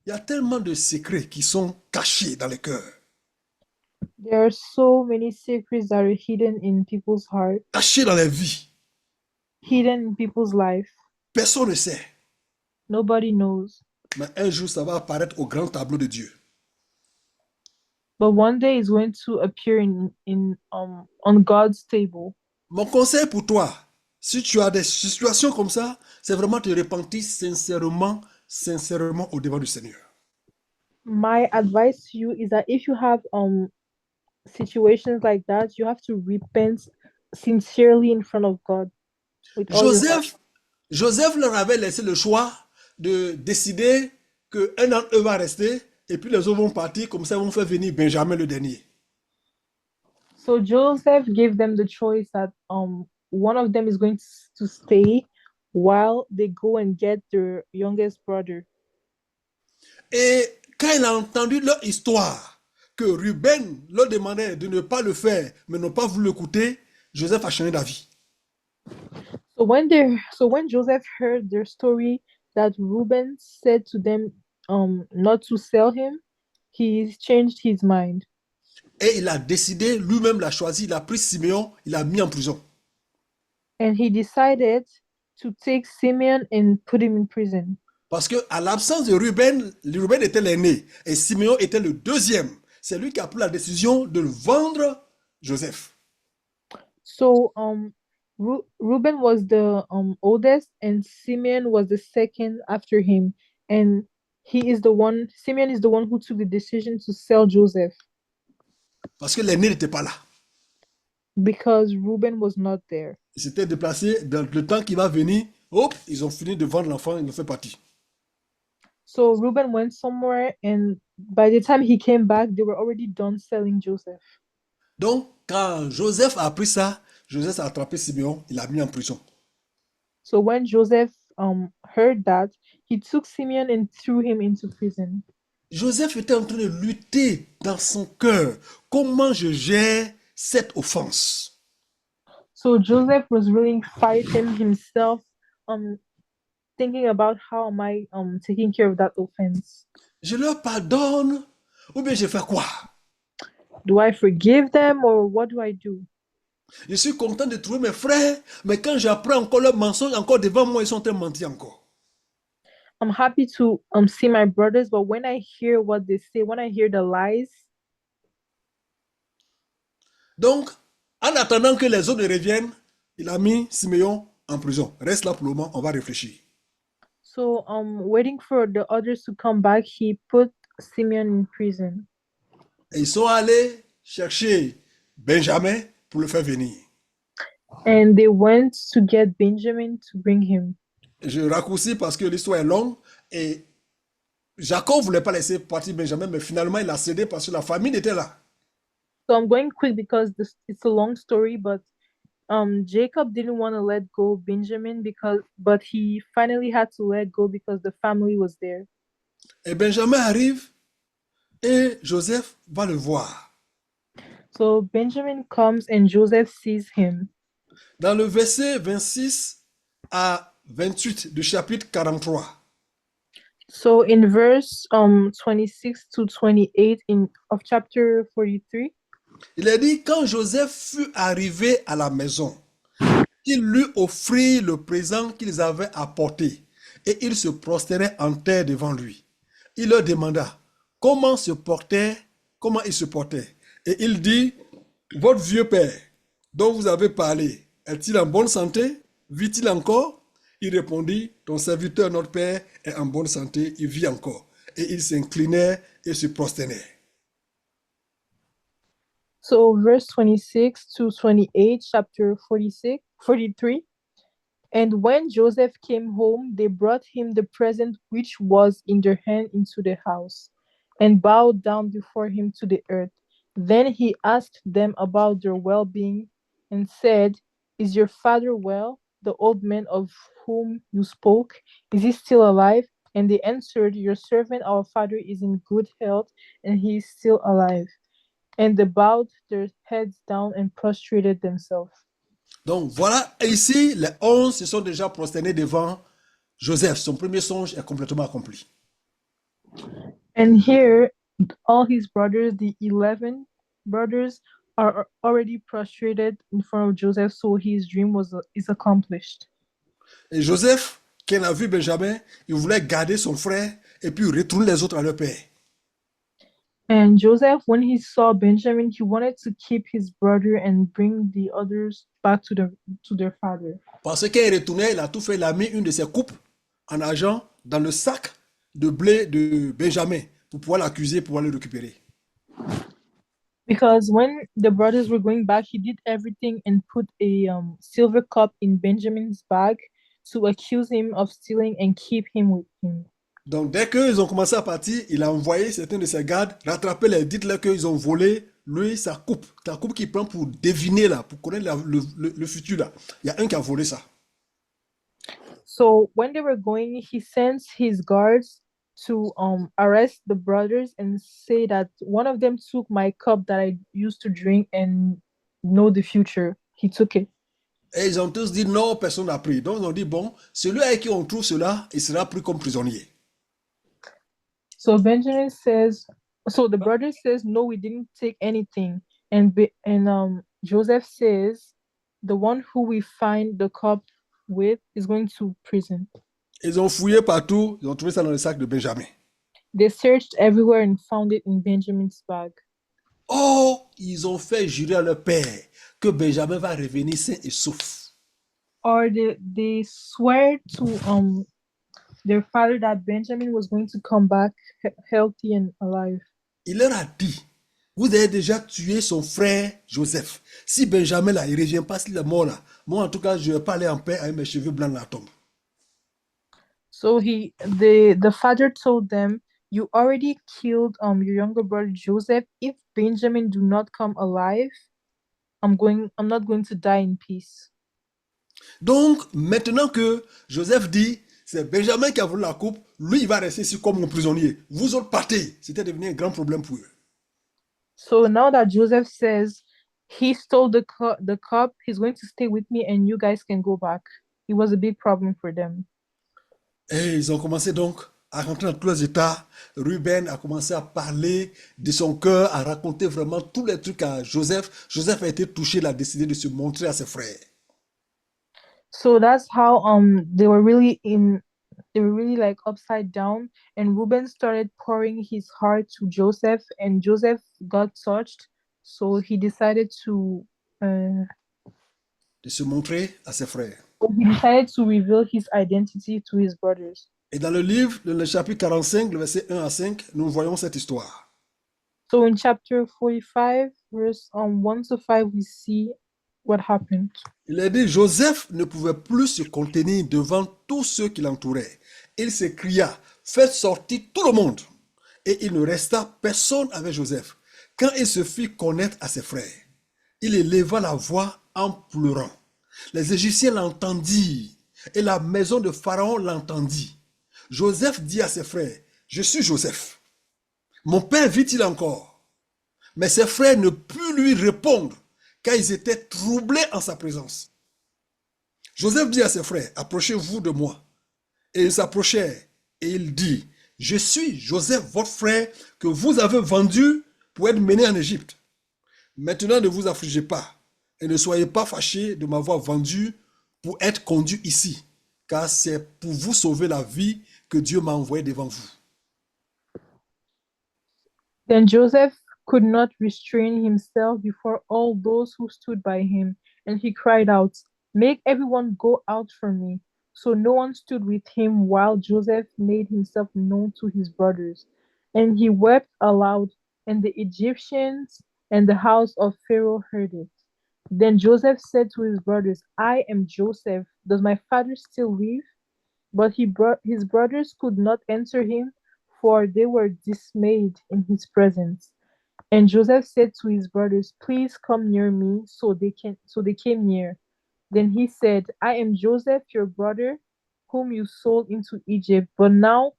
Il y a tellement de secrets qui sont cachés dans les cœurs, There are so many secrets that are hidden in people's heart, cachés dans les vies. hidden in people's life. Personne ne sait. Nobody knows. Mais un jour, ça va apparaître au grand tableau de Dieu. But one day it's going to appear in on God's table. Mon conseil pour toi, si tu as des situations comme ça, c'est vraiment te repentir sincèrement au devant du Seigneur. My advice to you is that if you have situations like that, you have to repent sincerely in front of God with all your heart. Joseph leur avait laissé le choix de décider qu'un d'entre eux va rester et puis les autres vont partir, comme ça ils vont faire venir Benjamin le dernier. So Joseph gave them the choice that one of them is going to stay while they go and get their youngest brother. Et quand il a entendu leur histoire, que Ruben leur demandait de ne pas le faire, mais n'ont pas voulu l'écouter, Joseph a changé d'avis. So when Joseph heard their story that Reuben said to them not to sell him, he changed his mind. Et il a décidé, lui-même l'a choisi, il a pris Siméon, il l'a mis en prison. And he decided to take Simeon and put him in prison. Parce qu'à l'absence de Ruben, Ruben était l'aîné et Siméon était le deuxième. C'est lui qui a pris la décision de vendre Joseph. So Reuben was the oldest, and Simeon was the second after him. And Simeon is the one who took the decision to sell Joseph Parce que l'aîné n'était pas là. because Reuben was not there. Il s'était déplacé dans le temps qui va venir. Hop, ils ont fini de vendre l'enfant, ils l'ont fait partie. So Reuben went somewhere, and by the time he came back, they were already done selling Joseph. Donc, quand Joseph a appris ça, Joseph a attrapé Siméon, il l'a mis en prison. So when Joseph heard that, he took Simeon and threw him into prison. Joseph était en train de lutter dans son cœur. Comment je gère cette offense? So Joseph was really fighting himself, thinking about how am I taking care of that offense. Je leur pardonne ou bien je fais quoi? Do I forgive them or what do I do? Je suis content de trouver mes frères, mais quand j'apprends encore leurs mensonges, encore devant moi, ils sont en train de mentir encore. I'm happy to see my brothers, but when I hear what they say, when I hear the lies, Donc, en attendant que les autres reviennent, il a mis Siméon en prison. Reste là pour le moment, on va réfléchir. so waiting for the others to come back, he put Simeon in prison. Et ils sont allés chercher Benjamin pour le faire venir. And they went to get Benjamin to bring him. Je raccourcis parce que l'histoire est longue et Jacob ne voulait pas laisser partir Benjamin, mais finalement il a cédé parce que la famille était là. So I'm going quick because it's a long story, but Jacob didn't want to let go Benjamin but he finally had to let go because the family was there. Et Benjamin arrive et Joseph va le voir. So Benjamin comes and Joseph sees him. Dans le verset 26 à 28 du chapitre 43, So in verse 26 to 28 of chapter 43, il est dit, quand Joseph fut arrivé à la maison, il lui offrit le présent qu'ils avaient apporté et ils se prosternèrent en terre devant lui. Il leur demanda comment ils se portaient. Et il dit, votre vieux père dont vous avez parlé, est-il en bonne santé? Vit-il encore? Il répondit, ton serviteur, notre père, est en bonne santé, il vit encore. Et ils s'inclinèrent et se prosternèrent. so verse 26 to 28, chapter 43. And when Joseph came home, they brought him the present which was in their hand into the house, and bowed down before him to the earth. Then he asked them about their well-being, and said, is your father well, the old man of whom you spoke? Is he still alive? And they answered, your servant, our father, is in good health, and he is still alive. And they bowed their heads down and prostrated themselves. Donc voilà, ici, les 11 se sont déjà prosternés devant Joseph. Son premier songe est complètement accompli. And here, all his brothers, the 11 brothers, are already prostrated in front of Joseph, so his dream is accomplished. Et Joseph, qui a vu Benjamin, il voulait garder son frère et puis retourner les autres à leur père. And Joseph, when he saw Benjamin, he wanted to keep his brother and bring the others back to their father. Parce qu'il retournait, il a tout fait, il a mis une de ses coupes en argent dans le sac de blé de Benjamin pour pouvoir l'accuser, pour pouvoir le récupérer. Because when the brothers were going back, he did everything and put a silver cup in Benjamin's bag to accuse him of stealing and keep him with him. Donc dès qu'ils ont commencé à partir, il a envoyé certains de ses gardes rattraper les, dites-leur qu'ils ont volé lui sa coupe. La coupe qu'il prend pour deviner là, pour connaître le futur là. Il y a un qui a volé ça. So when they were going, he sent his guards to arrest the brothers and say that one of them took my cup that I used to drink and know the future. He took it. Et ils ont tous dit non, personne n'a pris. Donc ils ont dit bon, celui avec qui on trouve cela, il sera pris comme prisonnier. So Benjamin says, So the brother says, "No, we didn't take anything." And Joseph says, "The one who we find the cup with is going to prison." Ils ont fouillé partout, ils ont trouvé ça dans le sac de Benjamin. They searched everywhere and found it in Benjamin's bag. Oh, ils ont fait jurer à leur père que Benjamin va revenir sain et sauf. Or they swear to their father that Benjamin was going to come back healthy and alive. Il leur a dit, vous avez déjà tué son frère Joseph. Si Benjamin là, il ne revient pas, s'il est mort là, moi en tout cas, je vais pas aller en paix avec mes cheveux blancs dans la tombe. So the father told them, "You already killed your younger brother Joseph. If Benjamin do not come alive, I'm not going to die in peace." Donc, maintenant que Joseph dit, c'est Benjamin qui a voulu la coupe, lui, il va rester ici comme mon prisonnier. Vous autres partez. C'était devenu un grand problème pour eux. So now that Joseph says he stole the cup, he's going to stay with me and you guys can go back. It was a big problem for them. Et ils ont commencé donc à rentrer dans tous les états. Ruben a commencé à parler de son cœur, à raconter vraiment tous les trucs à Joseph. Joseph a été touché, il a décidé de se montrer à ses frères. So that's how they were really like upside down, and Reuben started pouring his heart to Joseph, and Joseph got touched, so uh, De se montrer à ses frères. he decided to reveal his identity to his brothers. Et dans le livre, le chapitre 45, le verset 1 à 5, nous voyons cette histoire. So in chapter 45, verse 1 to 5, we see what happened. Il a dit, Joseph ne pouvait plus se contenir devant tous ceux qui l'entouraient. Il s'écria, faites sortir tout le monde. Et il ne resta personne avec Joseph. Quand il se fit connaître à ses frères, il éleva la voix en pleurant. Les Égyptiens l'entendirent et la maison de Pharaon l'entendit. Joseph dit à ses frères, je suis Joseph. Mon père vit-il encore? Mais ses frères ne purent lui répondre, car ils étaient troublés en sa présence. Joseph dit à ses frères, approchez-vous de moi. Et ils s'approchèrent, et il dit, je suis Joseph, votre frère, que vous avez vendu pour être mené en Égypte. Maintenant, ne vous affligez pas, et ne soyez pas fâchés de m'avoir vendu pour être conduit ici, car c'est pour vous sauver la vie que Dieu m'a envoyé devant vous. Then Joseph could not restrain himself before all those who stood by him, and he cried out, make everyone go out from me. So no one stood with him while Joseph made himself known to his brothers. And he wept aloud, and the Egyptians and the house of Pharaoh heard it. Then Joseph said to his brothers, I am Joseph. Does my father still live? But his brothers could not answer him, for they were dismayed in his presence. And Joseph said to his brothers, please come near me. So they came near. Then he said, I am Joseph, your brother, whom you sold into Egypt. But now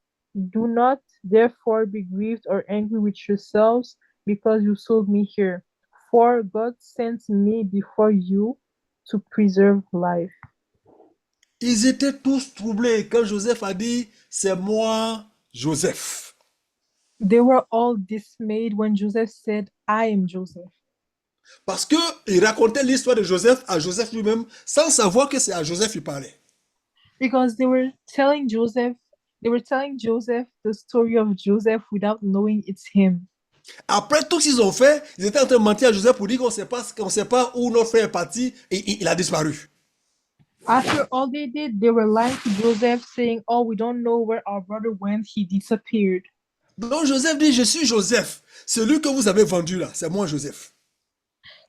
do not therefore be grieved or angry with yourselves because you sold me here. For God sent me before you to preserve life. Ils étaient tous troublés quand Joseph a dit, c'est moi, Joseph. They were all dismayed when Joseph said, I am Joseph. Parce qu'il racontait l'histoire de Joseph à Joseph lui-même sans savoir que c'est à Joseph qu'il parlait. Because they were telling Joseph the story of Joseph without knowing it's him. Après tout ce qu'ils ont fait, ils étaient en train de mentir à Joseph pour dire qu'on sait pas où notre frère est parti et il a disparu. After all they did, they were lying to Joseph, saying, oh, we don't know where our brother went, he disappeared. Donc Joseph dit, je suis Joseph. Celui que vous avez vendu là, c'est moi Joseph.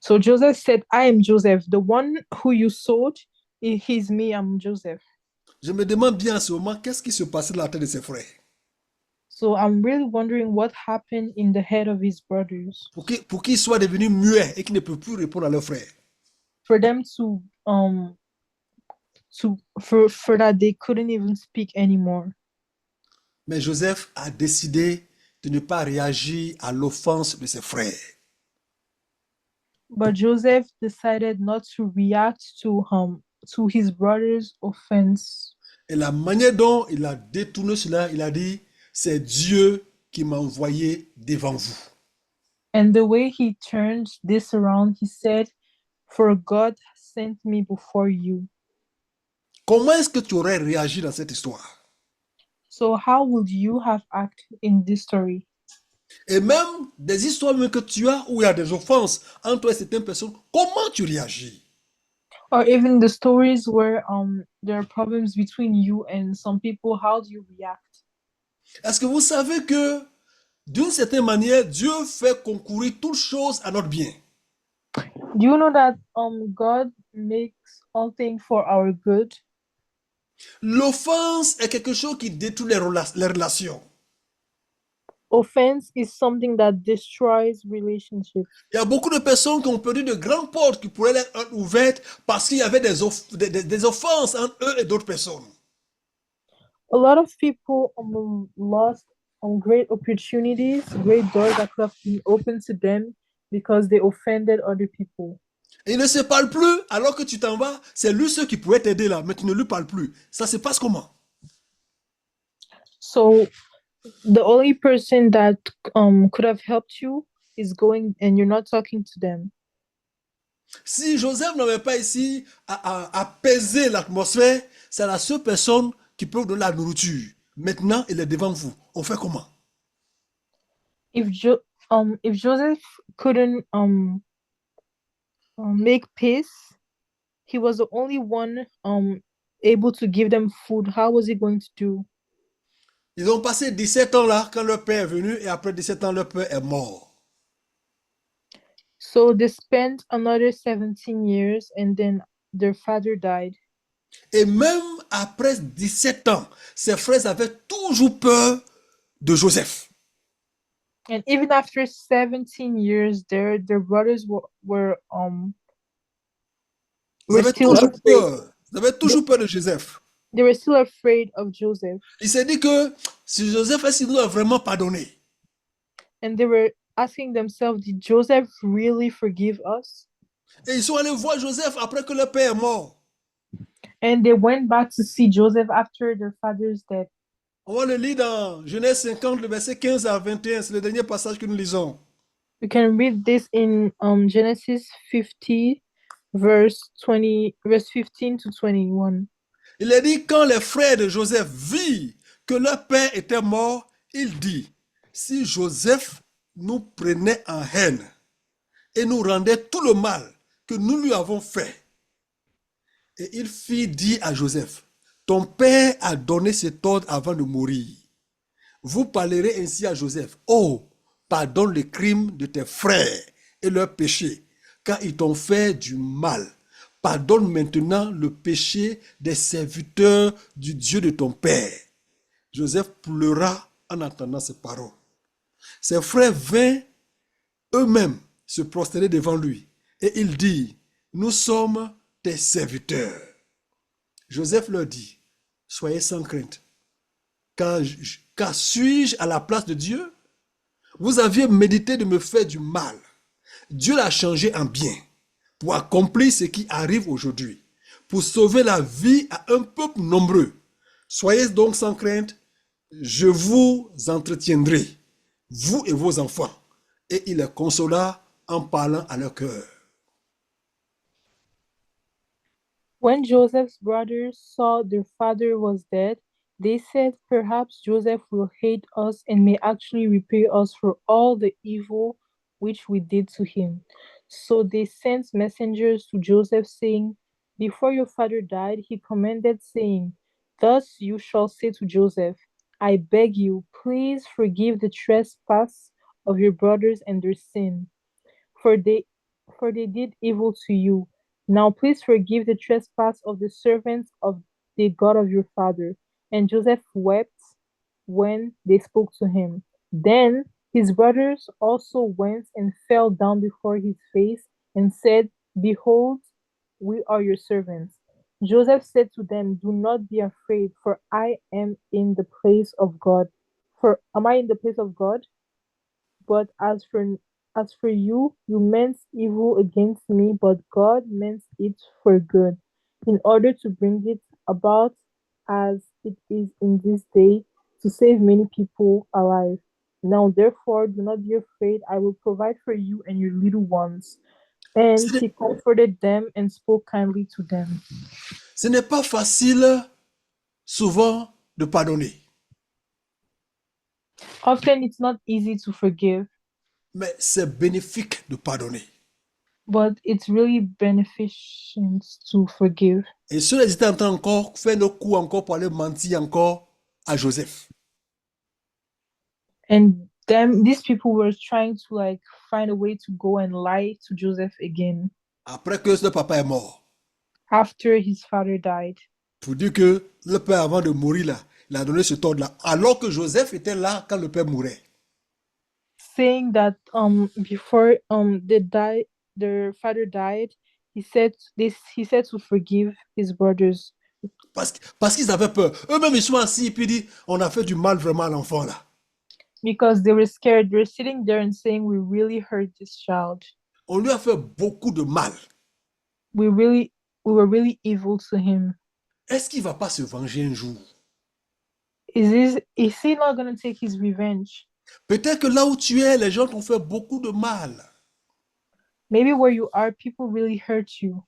So Joseph said, I am Joseph. The one who you sold, he's me, I'm Joseph. Je me demande bien en ce moment, qu'est-ce qui se passait dans la tête de ses frères? So I'm really wondering what happened in the head of his brothers. Pour qu'ils soient devenus muets et qu'ils ne peuvent plus répondre à leurs frères. For them for that they couldn't even speak anymore. Mais Joseph a décidé de ne pas réagir à l'offense de ses frères. But Joseph decided not to react to his brother's offense. Et la manière dont il a détourné cela, il a dit, c'est Dieu qui m'a envoyé devant vous. And the way he turned this around, he said, For God sent me before you. Comment est-ce que tu aurais réagi dans cette histoire? So how would you have acted in this story? Et même des histoires même que tu as où il y a des offenses entre toi et certaines personnes, comment tu réagis? Or even the stories where there are problems between you and some people, how do you react? Est-ce que vous savez que d'une certaine manière, Dieu fait concourir toutes choses à notre bien? Do you know that God makes all things for our good? L'offense est quelque chose qui détruit les relations. Offense is something that destroys relationships. Il y a beaucoup de personnes qui ont perdu de grandes portes qui pourraient être ouvertes parce qu'il y avait des offenses entre eux et d'autres personnes. A lot of people lost great opportunities, great doors that could have been opened to them because they offended other people. Et ils ne se parlent plus alors que tu t'en vas. C'est lui ceux qui pourraient t'aider là, mais tu ne lui parles plus. Ça se passe comment? So the only person that could have helped you is going and you're not talking to them. Si Joseph n'avait pas ici à apaiser l'atmosphère, c'est la seule personne qui peut vous donner la nourriture. Maintenant, il est devant vous. On fait comment? If Joseph couldn't make peace, he was the only one able to give them food. How was he going to do? Ils ont passé 17 ans là quand leur père est venu et après 17 ans, leur père est mort. So they spent another 17 years and then their father died. Et même après 17 ans, ses frères avaient toujours peur de Joseph. And even after 17 years, their brothers Ils were avaient still toujours afraid. peur. Ils avaient toujours peur de Joseph. They were still afraid of Joseph. Il s'est dit que si Joseph est s'il nous a vraiment pardonné. And they were asking themselves, did Joseph really forgive us? Et ils sont allés voir Joseph après que leur père est mort. And they went back to see Joseph after their father's death. On va le lire dans Genèse 50, le verset 15 à 21. C'est le dernier passage que nous lisons. We can read this in Genesis 50, verse 15 to 21. Il est dit, quand les frères de Joseph virent que leur père était mort, il dit, si Joseph nous prenait en haine et nous rendait tout le mal que nous lui avons fait. Et il fit dire à Joseph, ton père a donné cet ordre avant de mourir. Vous parlerez ainsi à Joseph, oh, pardonne les crimes de tes frères et leurs péchés, car ils t'ont fait du mal. Pardonne maintenant le péché des serviteurs du Dieu de ton père. Joseph pleura en entendant ces paroles. Ses frères vinrent eux-mêmes se prosterner devant lui. Et il dit, nous sommes tes serviteurs. Joseph leur dit, soyez sans crainte, car suis-je à la place de Dieu? Vous aviez médité de me faire du mal. Dieu l'a changé en bien pour accomplir ce qui arrive aujourd'hui, pour sauver la vie à un peuple nombreux. Soyez donc sans crainte, je vous entretiendrai, vous et vos enfants. Et il les consola en parlant à leur cœur. When Joseph's brothers saw their father was dead, they said, perhaps Joseph will hate us and may actually repay us for all the evil which we did to him. So they sent messengers to Joseph, saying, before your father died, he commanded, saying, thus you shall say to Joseph, I beg you, please forgive the trespass of your brothers and their sin, for they for they did evil to you. Now please forgive the trespass of the servants of the God of your father. And Joseph wept when they spoke to him. Then his brothers also went and fell down before his face and said, behold, we are your servants. Joseph said to them, do not be afraid, for I am in the place of God. For am I in the place of God? But as for you, you meant evil against me, but God meant it for good, in order to bring it about as it is in this day, to save many people alive. Now, therefore, do not be afraid. I will provide for you and your little ones. And Ce n'est he comforted them and spoke kindly to them. ce n'est pas facile souvent de pardonner, Often, it's not easy to forgive, mais c'est bénéfique de pardonner. but it's really beneficent to forgive. Et ceux-là, ils étaient en train encore faire nos coups encore pour aller mentir encore à Joseph. And them, these people were trying to like find a way to go and lie to Joseph again Après que le papa est mort. after his father died, Pour dire que le père, avant de mourir, là, il a donné ce ordre-là. Alors que Joseph était là quand le père mourait. saying that before their father died, he said to forgive his brothers Parce qu'ils avaient peur. Eux-mêmes, ils sont assis et puis ils disent, on a fait du mal vraiment à l'enfant là. because they were scared. They were sitting there and saying, "We really hurt this child. On lui a fait beaucoup de mal. We really we were really evil to him. Est-ce qu'il ne va pas se venger un jour? Is he not gonna take his revenge? Peut-être que là où tu es, les gens t'ont fait beaucoup de mal. Maybe where you are, people really hurt you.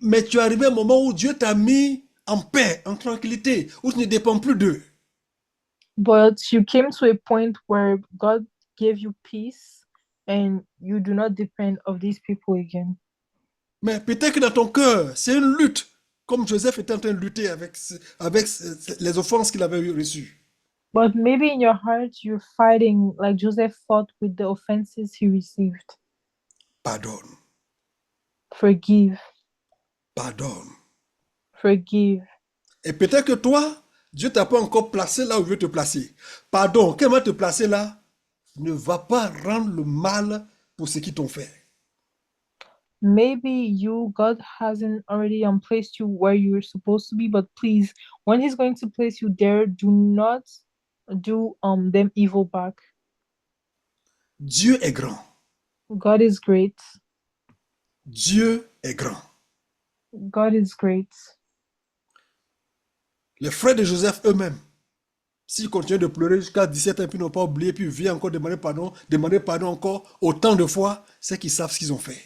Mais tu es arrivé à un moment où Dieu t'a mis en paix, en tranquillité, où tu ne dépends plus d'eux. But you came to a point where God gave you peace and you do not depend of these people again. Mais peut-être que dans ton cœur, c'est une lutte, comme Joseph était en train de lutter avec les offenses qu'il avait reçues. But maybe in your heart you're fighting like Joseph fought with the offenses he received. Pardonne, Forgive, pardonne. forgive. Et peut-être que toi, Dieu t'a pas encore placé là où il veut te placer. Pardon, quand il va te placer là, ne va pas rendre le mal pour ce qu'ils t'ont fait. Maybe God hasn't already placed you where you're supposed to be, but please, when he's going to place you there, do not do them evil back. Dieu est grand. God is great. Dieu est grand. God is great. Les frères de Joseph eux-mêmes, s'ils continuent de pleurer jusqu'à 17 ans, puis n'ont pas oublié, puis viennent encore demander pardon encore autant de fois, c'est qu'ils savent ce qu'ils ont fait.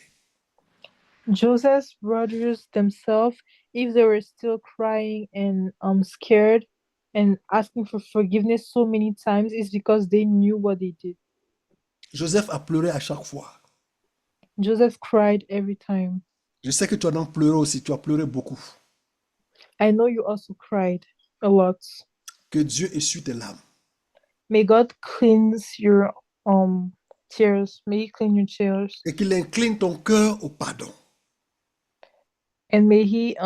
Joseph's brothers themselves, if they were still crying and scared and asking for forgiveness so many times, is because they knew what they did. Joseph a pleuré à chaque fois. Joseph cried every time. Je sais que tu as donc pleuré aussi, tu as pleuré beaucoup. I know you also cried a lot. Que Dieu essuie tes larmes. May God cleanse your tears. May He clean your tears, Et qu'il incline ton cœur au pardon. and may He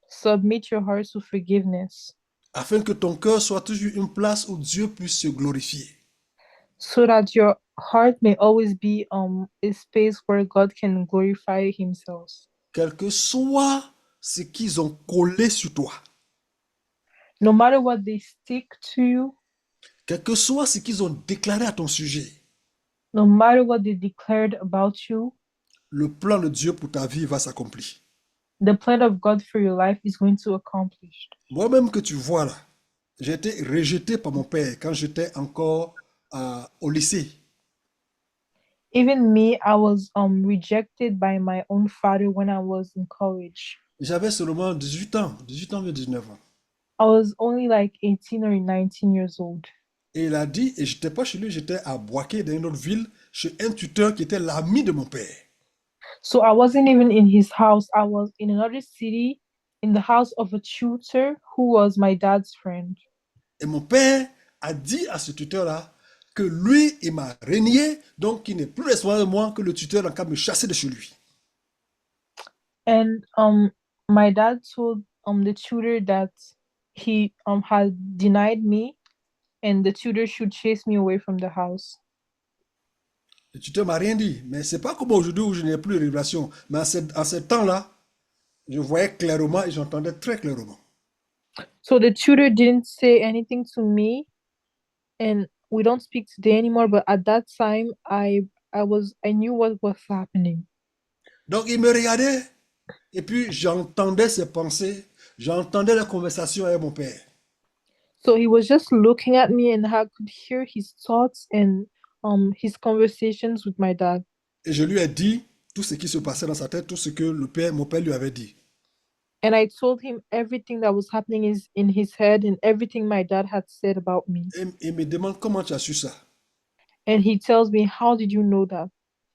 submit your heart to forgiveness, Afin que ton cœur soit toujours une place où Dieu puisse se glorifier. so that your heart may always be a space where God can glorify Himself. Quel que soit ce qu'ils ont collé sur toi, No matter what they stick to you, quel que soit ce qu'ils ont déclaré à ton sujet, no matter what they declared about you, le plan de Dieu pour ta vie va s'accomplir. the plan of God for your life is going to accomplish. Moi-même que tu vois là, j'ai été rejeté par mon père quand j'étais encore au lycée. Even me, I was rejected by my own father when I was in college. J'avais seulement 18 ans, 19 ans. I was only like 18 or 19 years old. Et il a dit, et j'étais pas chez lui, j'étais à Boaké, dans une autre ville, chez un tuteur qui était l'ami de mon père. So I wasn't even in his house. I was in another city in the house of a tutor who was my dad's friend. Et mon père a dit à ce tuteur-là que lui, il m'a renié, donc il n'est plus responsable de moi, que le tuteur n'a qu'à me chasser de chez lui. And my dad told the tutor that he had denied me and the tutor should chase me away from the house. Le tuteur m'a rien dit, mais c'est pas comme aujourd'hui où je n'ai plus de révélation. Mais en ce temps-là, je voyais clairement et j'entendais très clairement. So the tutor didn't say anything to me, and we don't speak today anymore. But at that time, I knew what was happening. Donc il me regardait et puis j'entendais ses pensées, j'entendais la conversation avec mon père. So he was just looking at me and I could hear his thoughts and his conversations with my dad. Et je lui ai dit tout ce qui se passait dans sa tête, tout ce que mon père lui avait dit. And I told him everything that was happening is in his head and everything my dad had said about me. Et il me demande comment tu as su ça. And he tells me, how did you know that?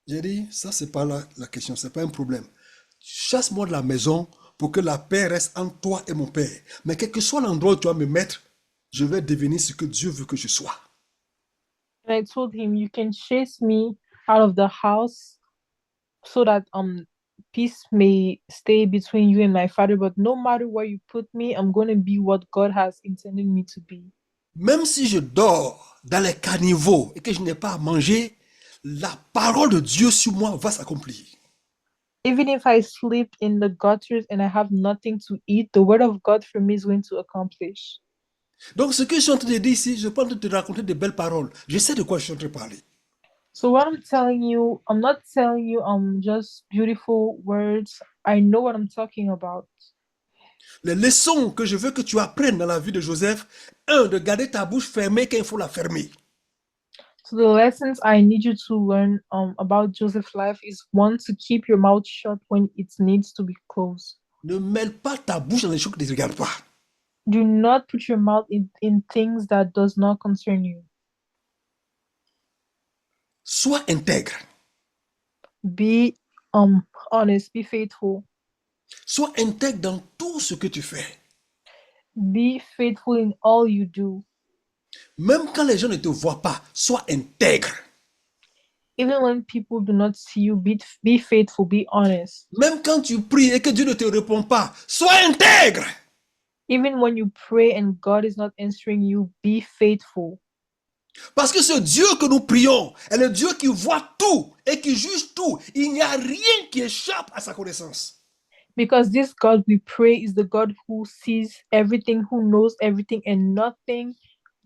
J'ai dit, ça, c'est pas la question, c'est pas un problème. Chasse-moi de la maison pour que la paix reste entre toi et mon père. Mais quel que soit l'endroit où tu vas me mettre, je vais devenir ce que Dieu veut que je sois. And I told him, you can chase me out of the house so that peace may stay between you and my father, but no matter where you put me, I'm going to be what God has intended me to be. Même si je dors dans les caniveaux et que je n'ai pas à manger, la parole de Dieu sur moi va s'accomplir. Even if I sleep in the gutters and I have nothing to eat, the word of God for me is going to accomplish. Donc ce que je suis en train de dire ici, je ne suis pas en train de te raconter de belles paroles. Je sais de quoi je suis en train de parler. So what I'm telling you, I'm not telling you just beautiful words. I know what I'm talking about. Les leçons que je veux que tu apprennes dans la vie de Joseph, un, de garder ta bouche fermée quand il faut la fermer. So the lessons I need you to learn about Joseph's life is one, to keep your mouth shut when it needs to be closed. Ne mêle pas ta bouche dans les choses qui ne te regardent pas. Do not put your mouth in things that does not concern you. Sois intègre. Be honest, be faithful. Sois intègre dans tout ce que tu fais. Be faithful in all you do. Même quand les gens ne te voient pas, sois intègre. Even when people do not see you, be faithful, be honest. Même quand tu pries et que Dieu ne te répond pas, sois intègre. Even when you pray and God is not answering you, be faithful. Parce que ce Dieu que nous prions est le Dieu qui voit tout et qui juge tout. Il n'y a rien qui échappe à sa connaissance. Because this God we pray is the God who sees everything, who knows everything, and nothing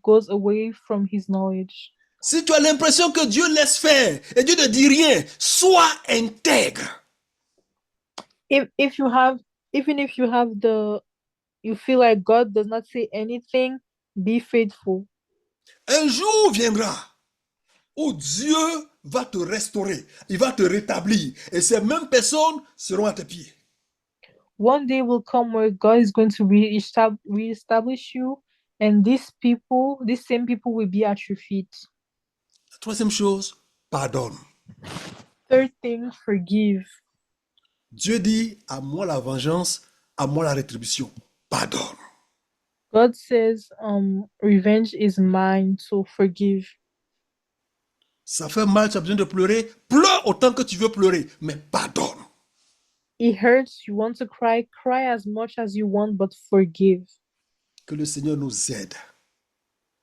goes away from his knowledge. Si tu as l'impression que Dieu laisse faire et Dieu ne dit rien, sois intègre. If you have, even if you have you feel like God does not say anything, be faithful. Un jour viendra où Dieu va te restaurer, il va te rétablir et ces mêmes personnes seront à tes pieds. One day will come where God is going to reestablish you, and these same people will be at your feet. La troisième chose, pardonne. Third thing, forgive. Dieu dit, à moi la vengeance, à moi la rétribution. Pardonne. God says, revenge is mine, so forgive. Ça fait mal, tu as besoin de pleurer. Pleure autant que tu veux pleurer, mais pardonne. It hurts, you want to cry as much as you want, but forgive. Que le Seigneur nous aide.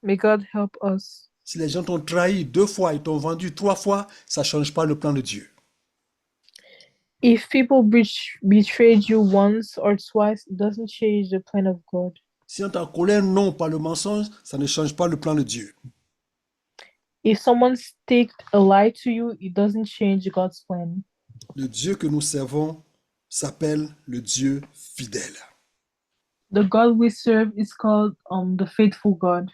May God help us. Si les gens t'ont trahi 2 fois, ils t'ont vendu 3 fois, ça ne change pas le plan de Dieu. If people betrayed you once or twice, it doesn't change the plan of God. Si on t'a collé un nom par le mensonge, ça ne change pas le plan de Dieu. If someone staked a lie to you, it doesn't change God's plan. Le Dieu que nous servons s'appelle le Dieu fidèle. The God we serve is called the faithful God.